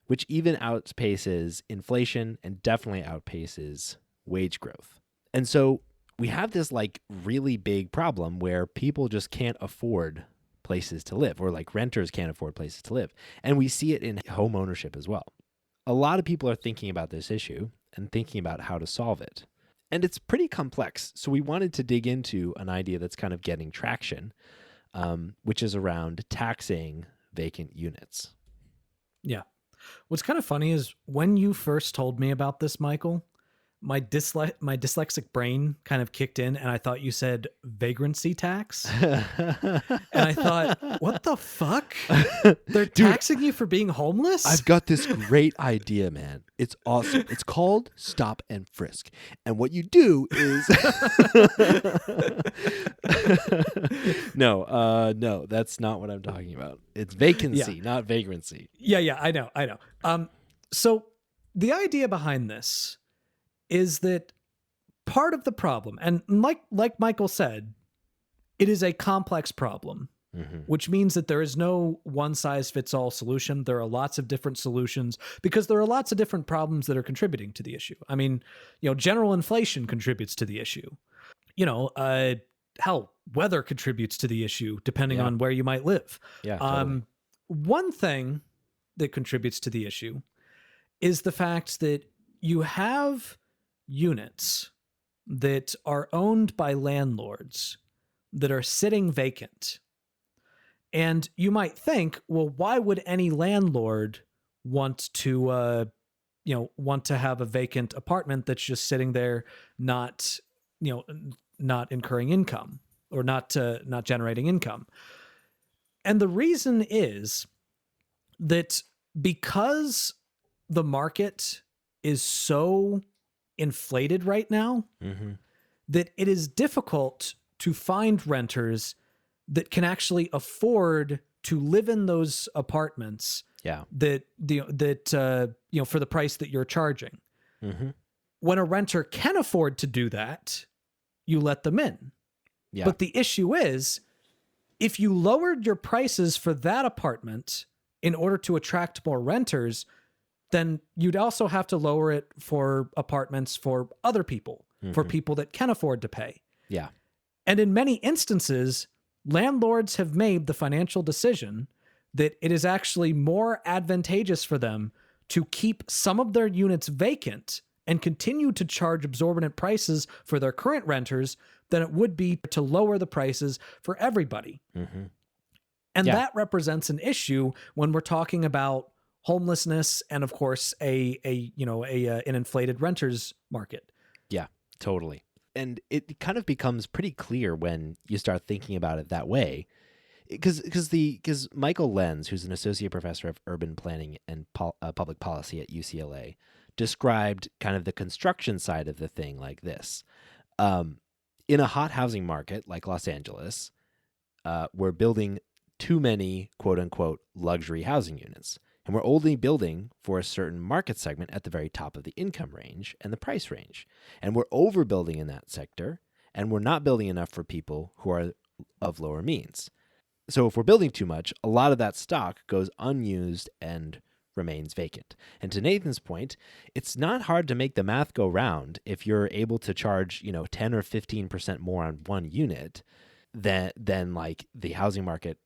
which even outpaces inflation and definitely outpaces wage growth. And so we have this really big problem where people just can't afford places to live, or renters can't afford places to live. And we see it in home ownership as well. A lot of people are thinking about this issue and thinking about how to solve it. And it's pretty complex. So we wanted to dig into an idea that's kind of getting traction, which is around taxing vacant units. Yeah. What's kind of funny is when you first told me about this, Michael, my dyslexic brain kind of kicked in and I thought you said vagrancy tax. And I thought, what the fuck? They're taxing you for being homeless? I've got this great idea, man. It's awesome. It's called Stop and Frisk. And what you do is No, that's not what I'm talking about. It's vacancy, not vagrancy. Yeah, I know. So the idea behind this is that part of the problem, and like Michael said, it is a complex problem, which means that there is no one-size-fits-all solution. There are lots of different solutions because there are lots of different problems that are contributing to the issue. I mean, general inflation contributes to the issue. Hell, weather contributes to the issue depending on where you might live. Yeah, totally. One thing that contributes to the issue is the fact that you have units that are owned by landlords that are sitting vacant. And you might think, well, why would any landlord want to have a vacant apartment that's just sitting there, not incurring income or not generating income? And the reason is that because the market is so inflated right now, Mm-hmm. that it is difficult to find renters that can actually afford to live in those apartments Yeah. for the price that you're charging. Mm-hmm. When a renter can afford to do that, you let them in. Yeah. But the issue is, if you lowered your prices for that apartment in order to attract more renters, then you'd also have to lower it for apartments for other people, for Mm-hmm. people that can afford to pay. Yeah. And in many instances, landlords have made the financial decision that it is actually more advantageous for them to keep some of their units vacant and continue to charge exorbitant prices for their current renters than it would be to lower the prices for everybody. Mm-hmm. And Yeah. that represents an issue when we're talking about homelessness and, of course, an inflated renters market. Yeah, totally. And it kind of becomes pretty clear when you start thinking about it that way. Because Michael Lenz, who's an associate professor of urban planning and public policy at UCLA, described kind of the construction side of the thing like this. In a hot housing market like Los Angeles, we're building too many quote unquote luxury housing units. And we're only building for a certain market segment at the very top of the income range and the price range. And we're overbuilding in that sector, and we're not building enough for people who are of lower means. So if we're building too much, a lot of that stock goes unused and remains vacant. And to Nathan's point, it's not hard to make the math go round if you're able to charge, 10 or 15% more on one unit than like the housing market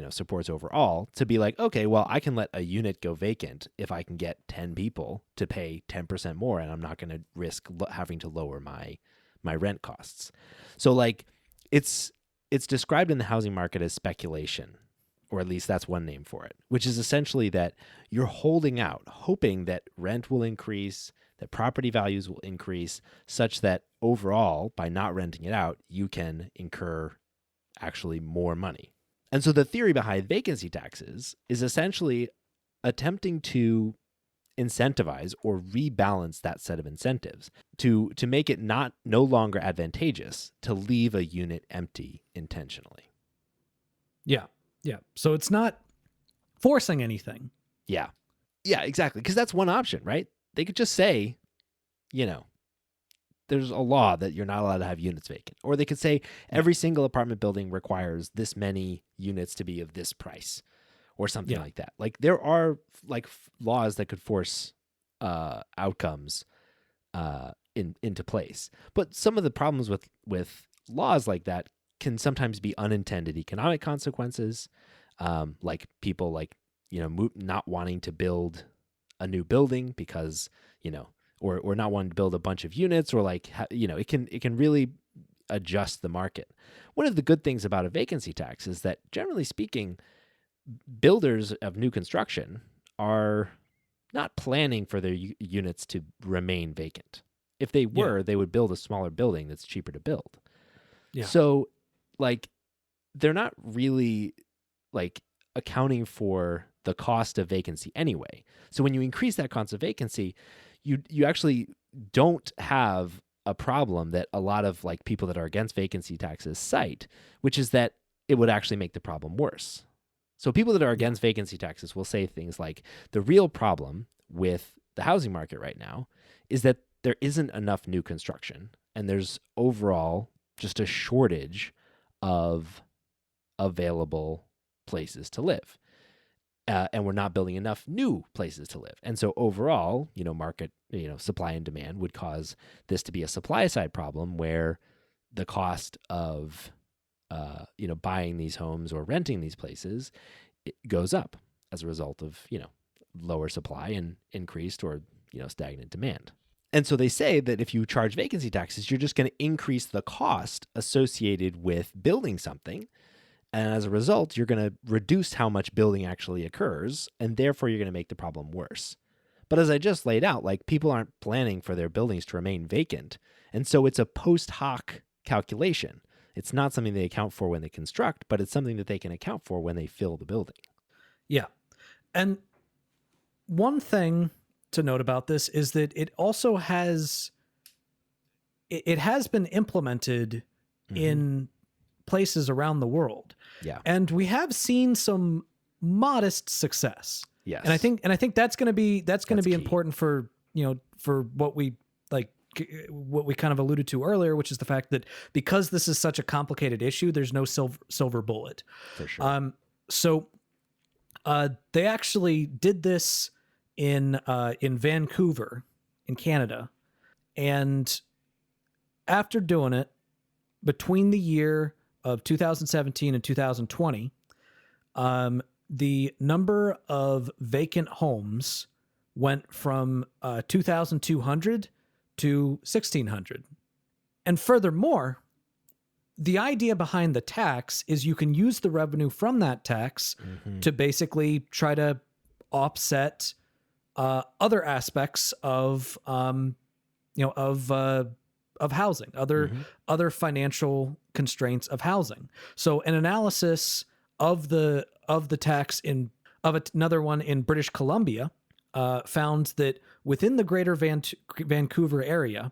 supports overall, to be like, okay, well, I can let a unit go vacant if I can get 10 people to pay 10% more, and I'm not going to risk having to lower my rent costs. So like it's described in the housing market as speculation, or at least that's one name for it, which is essentially that you're holding out, hoping that rent will increase, that property values will increase, such that overall, by not renting it out, you can incur actually more money. And so the theory behind vacancy taxes is essentially attempting to incentivize or rebalance that set of incentives to make it no longer advantageous to leave a unit empty intentionally. Yeah. Yeah. So it's not forcing anything. Yeah. Yeah, exactly. Because that's one option, right? They could just say, there's a law that you're not allowed to have units vacant. Or they could say every single apartment building requires this many units to be of this price, or something like that. Like there are like laws that could force outcomes into place. But some of the problems with laws like that can sometimes be unintended economic consequences, like people not wanting to build a new building because or not wanting to build a bunch of units, or it can really adjust the market. One of the good things about a vacancy tax is that, generally speaking, builders of new construction are not planning for their units to remain vacant. If they were, they would build a smaller building that's cheaper to build. Yeah. So, they're not really accounting for the cost of vacancy anyway. So when you increase that cost of vacancy, you actually don't have a problem that a lot of people that are against vacancy taxes cite, which is that it would actually make the problem worse. So people that are against vacancy taxes will say things like, the real problem with the housing market right now is that there isn't enough new construction, and there's overall just a shortage of available places to live. And we're not building enough new places to live. And so overall, market, supply and demand would cause this to be a supply side problem where the cost of, buying these homes or renting these places, it goes up as a result of, lower supply and increased or, stagnant demand. And so they say that if you charge vacancy taxes, you're just going to increase the cost associated with building something. And as a result, you're going to reduce how much building actually occurs, and therefore you're going to make the problem worse. But as I just laid out, people aren't planning for their buildings to remain vacant. And so it's a post hoc calculation. It's not something they account for when they construct, but it's something that they can account for when they fill the building. Yeah. And one thing to note about this is that it also has been implemented in places around the world. Yeah. And we have seen some modest success. Yes. And I think that's going to be key. important for, for what we kind of alluded to earlier, which is the fact that because this is such a complicated issue, there's no silver bullet. For sure. So they actually did this in Vancouver, in Canada, and after doing it between the year of 2017 and 2020, the number of vacant homes went from 2,200 to 1,600. And furthermore, the idea behind the tax is you can use the revenue from that tax to basically try to offset other aspects of housing, other financial constraints of housing. So an analysis of the tax of another one in British Columbia found that within the greater Vancouver area,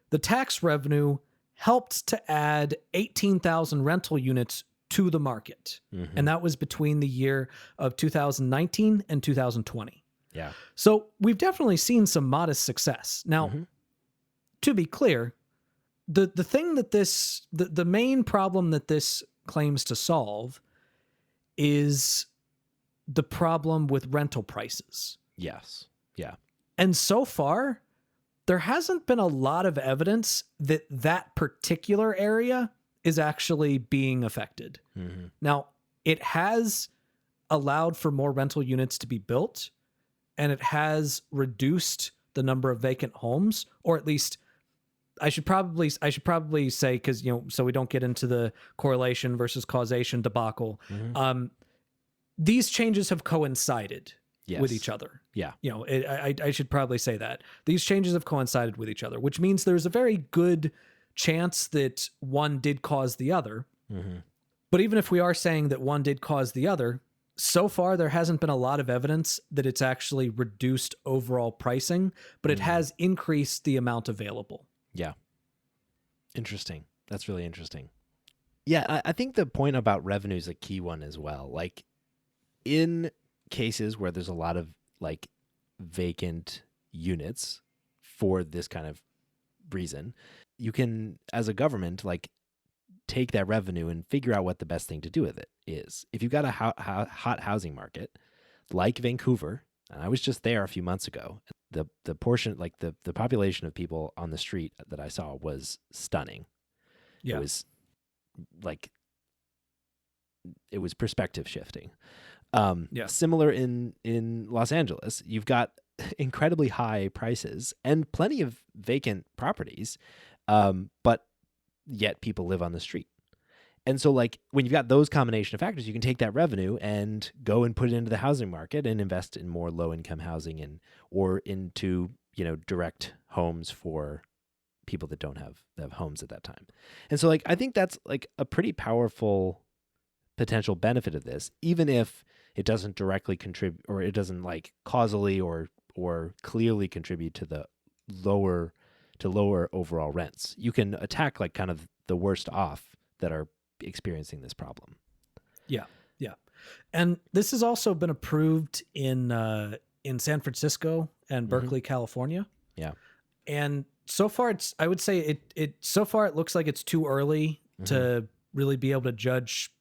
the tax revenue helped to add 18,000 rental units to the market. And that was between the year of 2019 and 2020. Yeah. So we've definitely seen some modest success. Now, to be clear, the thing that the main problem that this claims to solve is the problem with rental prices. Yes. Yeah. And so far, there hasn't been a lot of evidence that that particular area is actually being affected. Now, it has allowed for more rental units to be built, and it has reduced the number of vacant homes, or at least I should probably say, because so we don't get into the correlation versus causation debacle. These changes have coincided with each other. Yeah. I should probably say that these changes have coincided with each other, which means there's a very good chance that one did cause the other. But even if we are saying that one did cause the other, so far there hasn't been a lot of evidence that it's actually reduced overall pricing, but it has increased the amount available. Yeah. Interesting. That's really interesting. Yeah, I think the point about revenue is a key one as well. Like in cases where there's a lot of like vacant units for this kind of reason, you can, as a government, like take that revenue and figure out what the best thing to do with it is. If you've got a hot housing market like Vancouver, and I was just there a few months ago, the portion, like the population of people on the street that I saw was stunning. Yeah. It was like, it was perspective shifting. Similar in Los Angeles, you've got incredibly high prices and plenty of vacant properties, but yet people live on the street. And so like when you've got those combination of factors, you can take that revenue and go and put it into the housing market and invest in more low income housing or into, direct homes for people that don't have homes at that time. And so like I think that's like a pretty powerful potential benefit of this, even if it doesn't directly contribute, or it doesn't like causally or clearly contribute to the lower overall rents. You can attack like kind of the worst off that are experiencing this problem. Yeah. And this has also been approved in San Francisco and Berkeley, California. Yeah. And so far I would say so far it looks like it's too early to really be able to judge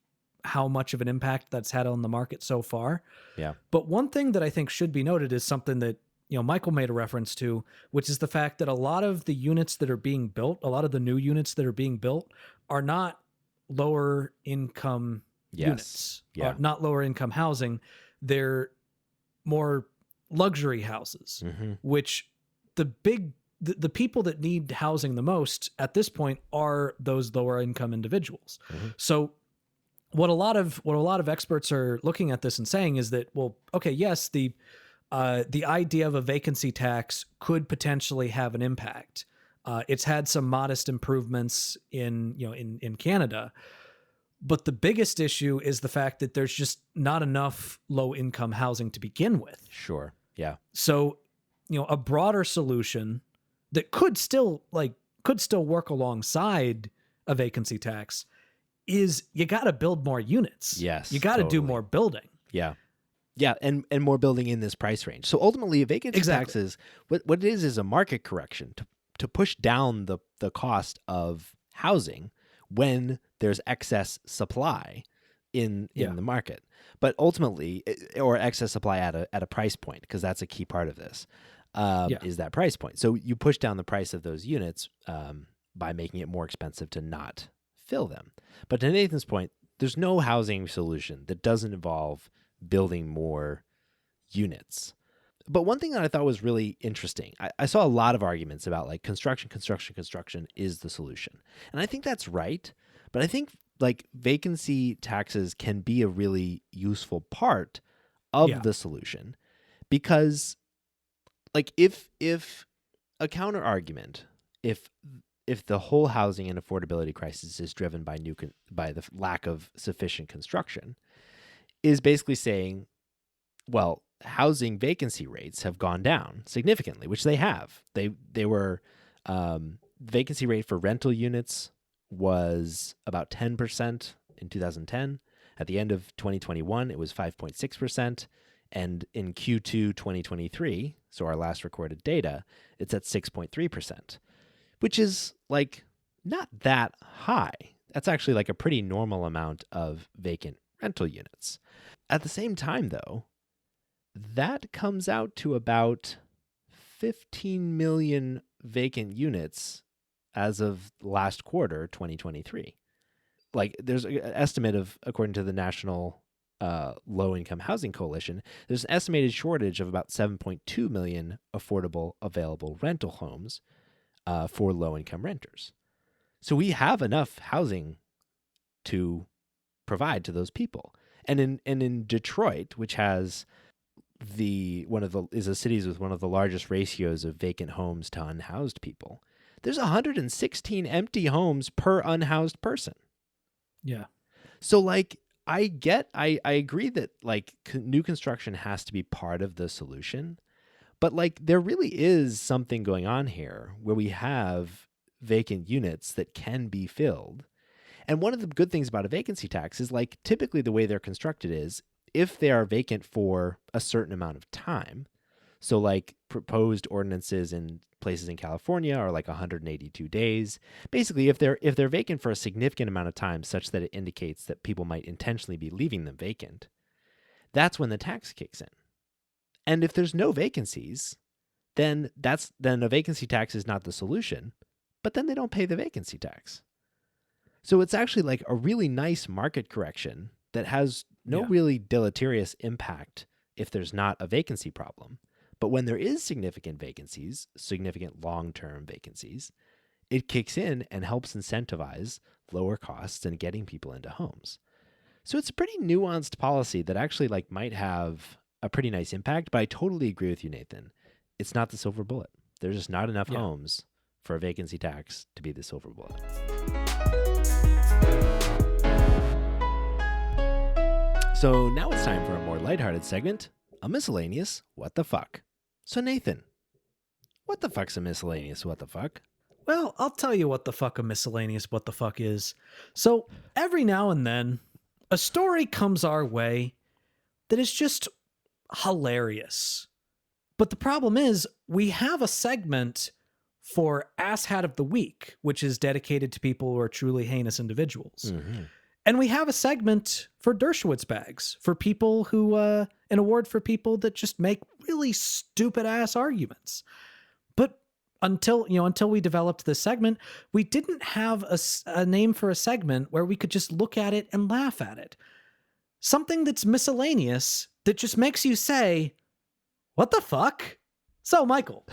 how much of an impact that's had on the market so far. Yeah. But one thing that I think should be noted is something that, Michael made a reference to, which is the fact that a lot of the units that are being built, a lot of the new units that are being built are not lower income units, not lower income housing. They're more luxury houses, which the people that need housing the most at this point are those lower income individuals. So what a lot of experts are looking at this and saying is that, well, okay, yes, the idea of a vacancy tax could potentially have an impact. It's had some modest improvements in Canada, but the biggest issue is the fact that there's just not enough low income housing to begin with. Sure. Yeah. So, a broader solution that could still work alongside a vacancy tax is you got to build more units. Yes. You got to do totally. more building. Yeah. Yeah, and more building in this price range. So ultimately, a vacancy tax is what it is a market correction to push down the cost of housing when there's excess supply in the market. But ultimately, or excess supply at a price point, because that's a key part of this, is that price point. So you push down the price of those units by making it more expensive to not fill them. But to Nathan's point, there's no housing solution that doesn't involve building more units. But one thing that I thought was really interesting, I saw a lot of arguments about like construction is the solution. And I think that's right. But I think like vacancy taxes can be a really useful part of the solution, because like if a counter argument, if the whole housing and affordability crisis is driven by the lack of sufficient construction, is basically saying, well, housing vacancy rates have gone down significantly, which they have. They were vacancy rate for rental units was about 10% in 2010. At the end of 2021, it was 5.6%. And in Q2 2023, so our last recorded data, it's at 6.3%, which is like not that high. That's actually like a pretty normal amount of vacant rental units. At the same time, though, that comes out to about 15 million vacant units as of last quarter, 2023. Like there's an estimate of, according to the National Low-Income Housing Coalition, there's an estimated shortage of about 7.2 million affordable available rental homes for low-income renters. So we have enough housing to provide to those people. And in Detroit, which has is a city with one of the largest ratios of vacant homes to unhoused people, there's 116 empty homes per unhoused person. Yeah. So like I agree that like new construction has to be part of the solution, but like there really is something going on here where we have vacant units that can be filled. And one of the good things about a vacancy tax is like typically the way they're constructed is if they are vacant for a certain amount of time. So like proposed ordinances in places in California are like 182 days. Basically, if they're vacant for a significant amount of time such that it indicates that people might intentionally be leaving them vacant, that's when the tax kicks in. And if there's no vacancies, then a vacancy tax is not the solution, but then they don't pay the vacancy tax. So it's actually like a really nice market correction that has no really deleterious impact if there's not a vacancy problem. But when there is significant vacancies, significant long-term vacancies, it kicks in and helps incentivize lower costs and getting people into homes. So it's a pretty nuanced policy that actually like might have a pretty nice impact, but I totally agree with you, Nathan. It's not the silver bullet. There's just not enough homes for a vacancy tax to be the silver bullet. So now it's time for a more lighthearted segment, a miscellaneous what the fuck. So Nathan, what the fuck's a miscellaneous what the fuck? Well, I'll tell you what the fuck a miscellaneous what the fuck is. So every now and then, a story comes our way that is just hilarious. But the problem is, we have a segment for Asshat of the Week, which is dedicated to people who are truly heinous individuals. Mm-hmm. And we have a segment for Dershowitz bags, for people who, an award for people that just make really stupid ass arguments. But until we developed this segment, we didn't have a name for a segment where we could just look at it and laugh at it. Something that's miscellaneous that just makes you say, what the fuck? So, Michael,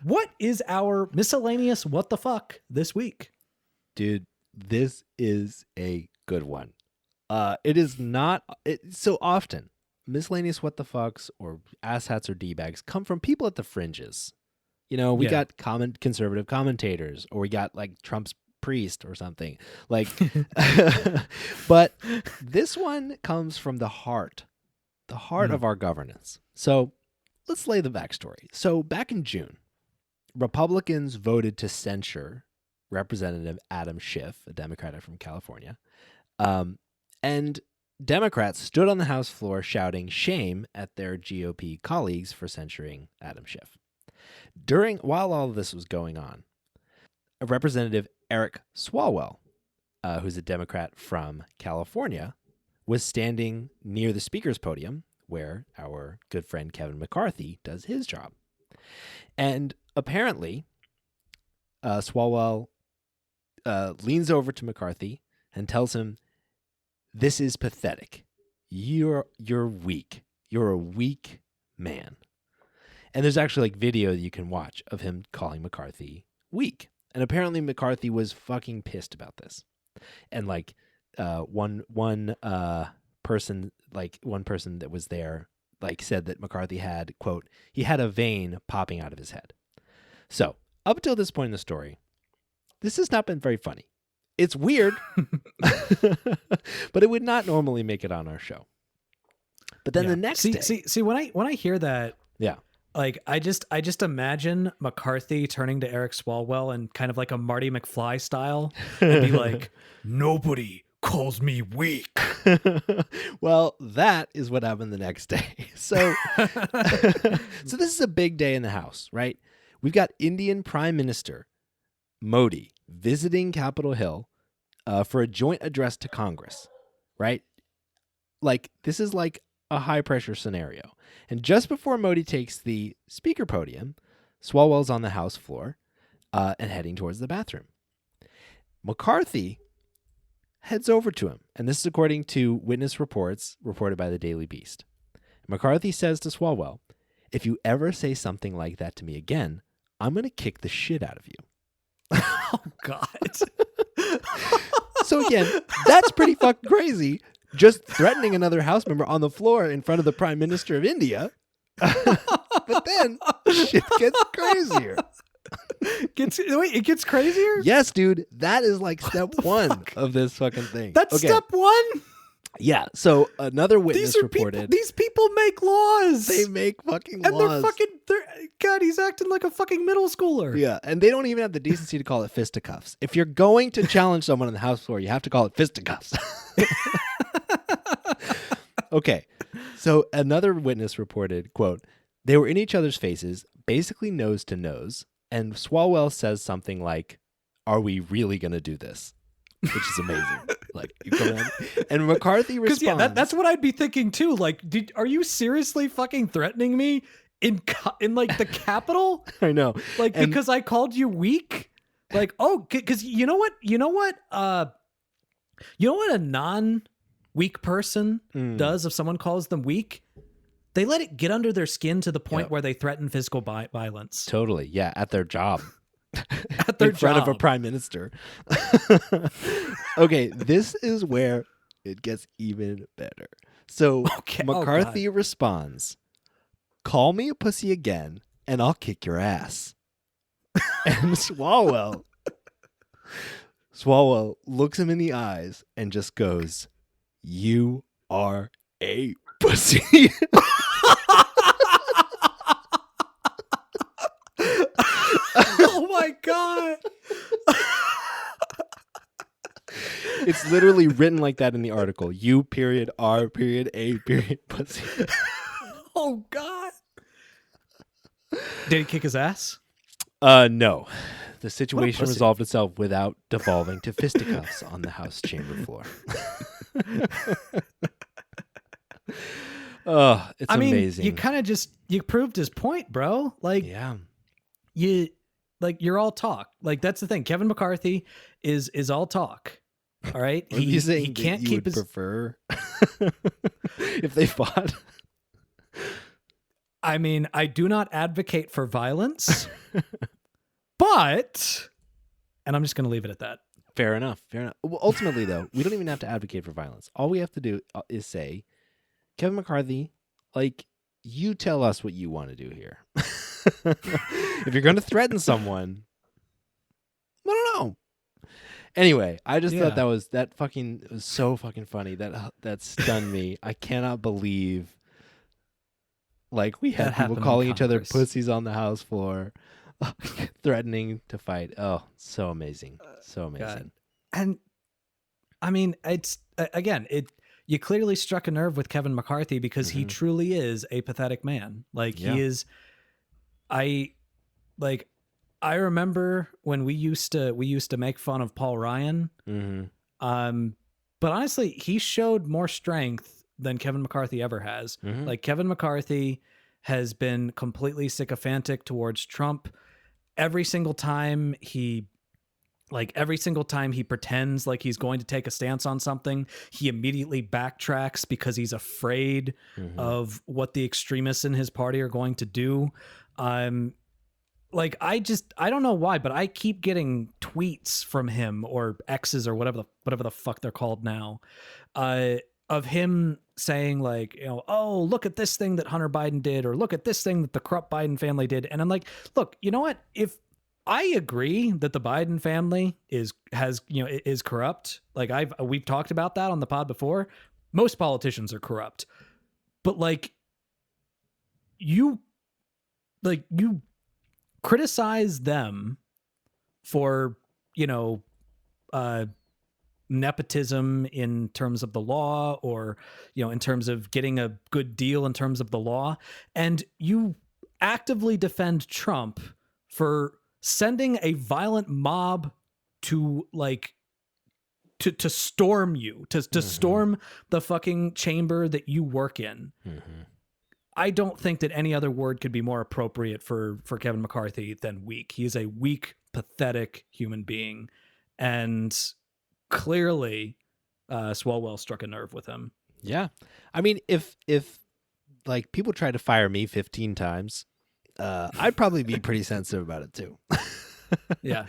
what is our miscellaneous what the fuck this week? Dude, this is a good one. It is not so often miscellaneous what the fucks or asshats or d-bags come from people at the fringes We Yeah. got conservative commentators, or we got like Trump's priest or something. Like, but this one comes from the heart of our governance. So let's lay the backstory. So back in June, Republicans voted to censure Representative Adam Schiff, a Democrat from California. And Democrats stood on the House floor shouting shame at their GOP colleagues for censuring Adam Schiff. While all of this was going on, Representative Eric Swalwell, who's a Democrat from California, was standing near the speaker's podium where our good friend Kevin McCarthy does his job. And apparently, Swalwell leans over to McCarthy and tells him, "This is pathetic. You're weak. You're a weak man." And there's actually like video that you can watch of him calling McCarthy weak. And apparently McCarthy was fucking pissed about this. And like one person that was there like said that McCarthy had, quote, he had a vein popping out of his head. So up until this point in the story, this has not been very funny. It's weird, but it would not normally make it on our show. But then the next day, see when I hear that, yeah, like I just imagine McCarthy turning to Eric Swalwell and kind of like a Marty McFly style and be like, "Nobody calls me weak." Well, that is what happened the next day. So, so this is a big day in the House, right? We've got Indian Prime Minister Modi visiting Capitol Hill for a joint address to Congress, right? Like, this is like a high-pressure scenario. And just before Modi takes the speaker podium, Swalwell's on the House floor and heading towards the bathroom. McCarthy heads over to him, and this is according to witness reports reported by the Daily Beast. McCarthy says to Swalwell, "If you ever say something like that to me again, I'm going to kick the shit out of you." Oh, God. So again, that's pretty fucking crazy. Just threatening another House member on the floor in front of the Prime Minister of India. But then shit gets crazier. It gets crazier? Yes, dude. That is like step one of this fucking thing. That's okay. Step one? Yeah. So another witness reported. These people make laws. They make fucking and laws. God, he's acting like a fucking middle schooler. Yeah. And they don't even have the decency to call it fisticuffs. If you're going to challenge someone on the House floor, you have to call it fisticuffs. Okay. So another witness reported, quote, "They were in each other's faces, basically nose to nose. And Swalwell says something like, 'Are we really going to do this?' Which is amazing." Like, you come in, and McCarthy responds. Yeah, that's what I'd be thinking too. Like, are you seriously fucking threatening me in like the Capitol? I know. Like, because I called you weak? Like, oh, because you know what a non-weak person does if someone calls them weak? They let it get under their skin to the point where they threaten physical violence. Totally. Yeah. At their job. At their in front of a prime minister. Okay. This is where it gets even better. So McCarthy responds, "Call me a pussy again and I'll kick your ass." And Swalwell looks him in the eyes and just goes, "You are a pussy." Oh my God. It's literally written like that in the article. "You period are period a period pussy." Oh God. Did he kick his ass? No. The situation resolved itself without devolving to fisticuffs on the House chamber floor. Oh, it's amazing. You kind of you proved his point, bro. Like, yeah. You're all talk. Like, that's the thing. Kevin McCarthy is all talk. All right. He can't keep his prefer if they fought. I mean, I do not advocate for violence, but, and I'm just going to leave it at that. Fair enough. Well, ultimately, though, we don't even have to advocate for violence. All we have to do is say, Kevin McCarthy, like, you tell us what you want to do here. If you're going to threaten someone, I don't know. Anyway, I just thought Yeah. it was so fucking funny. That stunned me. I cannot believe like we That had people happened in calling each other Congress. pussies on the House floor, threatening to fight. Oh, so amazing. So amazing. God. And I mean, it's again, you clearly struck a nerve with Kevin McCarthy because he truly is a pathetic man. Like Yeah. he is. I like. I remember when we used to make fun of Paul Ryan. But honestly, he showed more strength than Kevin McCarthy ever has. Like Kevin McCarthy has been completely sycophantic towards Trump. Every single time he pretends like he's going to take a stance on something, he immediately backtracks because he's afraid of what the extremists in his party are going to do. Like I don't know why, but I keep getting tweets from him or X's or whatever the fuck they're called now, of him saying like, oh, look at this thing that Hunter Biden did, or look at this thing that the corrupt Biden family did. And I'm like, look, you know what? If I agree that the Biden family is corrupt, like we've talked about that on the pod before. Most politicians are corrupt, but like you criticize them for, nepotism in terms of the law, or, in terms of getting a good deal in terms of the law. And you actively defend Trump for sending a violent mob to to storm you, to storm the fucking chamber that you work in. I don't think that any other word could be more appropriate for Kevin McCarthy than weak. He is a weak, pathetic human being, and clearly Swalwell struck a nerve with him. Yeah. I mean, if like people try to fire me 15 times, I'd probably be pretty sensitive about it too. Yeah.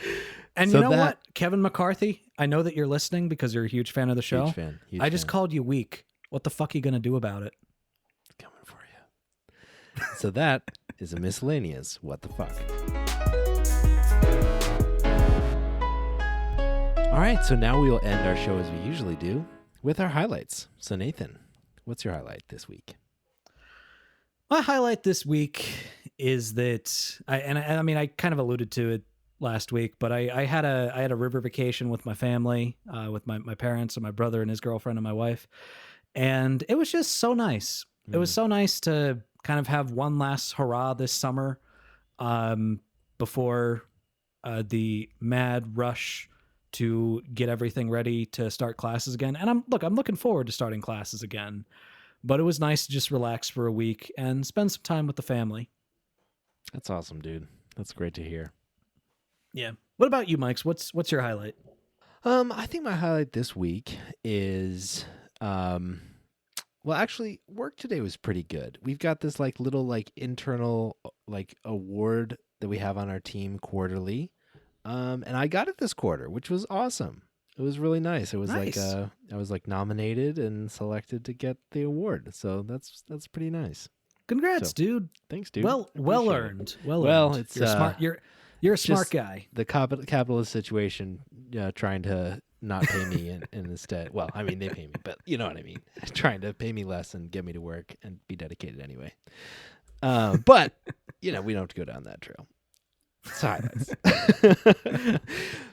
And So you know what, Kevin McCarthy, I know that you're listening because you're a huge fan of the show. Huge fan. I just called you weak. What the fuck are you going to do about it? Coming for you. So that is a miscellaneous what the fuck. All right, so now we will end our show as we usually do with our highlights. So Nathan, what's your highlight this week? My highlight this week is that I mean I kind of alluded to it last week, but I had a river vacation with my family, with my parents and my brother and his girlfriend and my wife, and it was just so nice. It was so nice to kind of have one last hurrah this summer, before the mad rush to get everything ready to start classes again. And I'm looking forward to starting classes again, but it was nice to just relax for a week and spend some time with the family. That's awesome, dude. That's great to hear. Yeah. What about you, Mike's? What's your highlight? I think my highlight this week is, well, actually, work today was pretty good. We've got this like little like internal like award that we have on our team quarterly. And I got it this quarter, which was awesome. It was really nice. It was Nice. like I was like nominated and selected to get the award. So that's pretty nice. Congrats, So, dude. Thanks, dude. Well Appreciate it. earned. Well Well, earned. it's, You're smart. You're a smart just guy. The capitalist situation, trying to not pay me and instead, well, I mean, they pay me, but you know what I mean. Trying to pay me less and get me to work and be dedicated anyway. But, we don't have to go down that trail. Silence.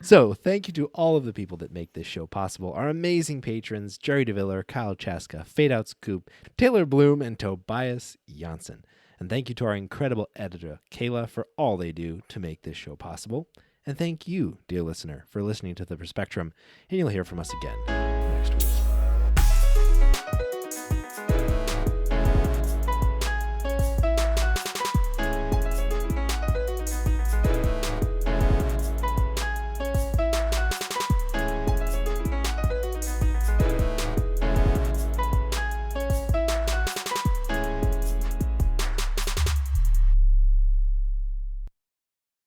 So thank you to all of the people that make this show possible. Our amazing patrons, Jerry DeViller, Kyle Chaska, Fade Out Scoop, Taylor Bloom, and Tobias Janssen. And thank you to our incredible editor, Kayla, for all they do to make this show possible. And thank you, dear listener, for listening to The Perspectrum. And you'll hear from us again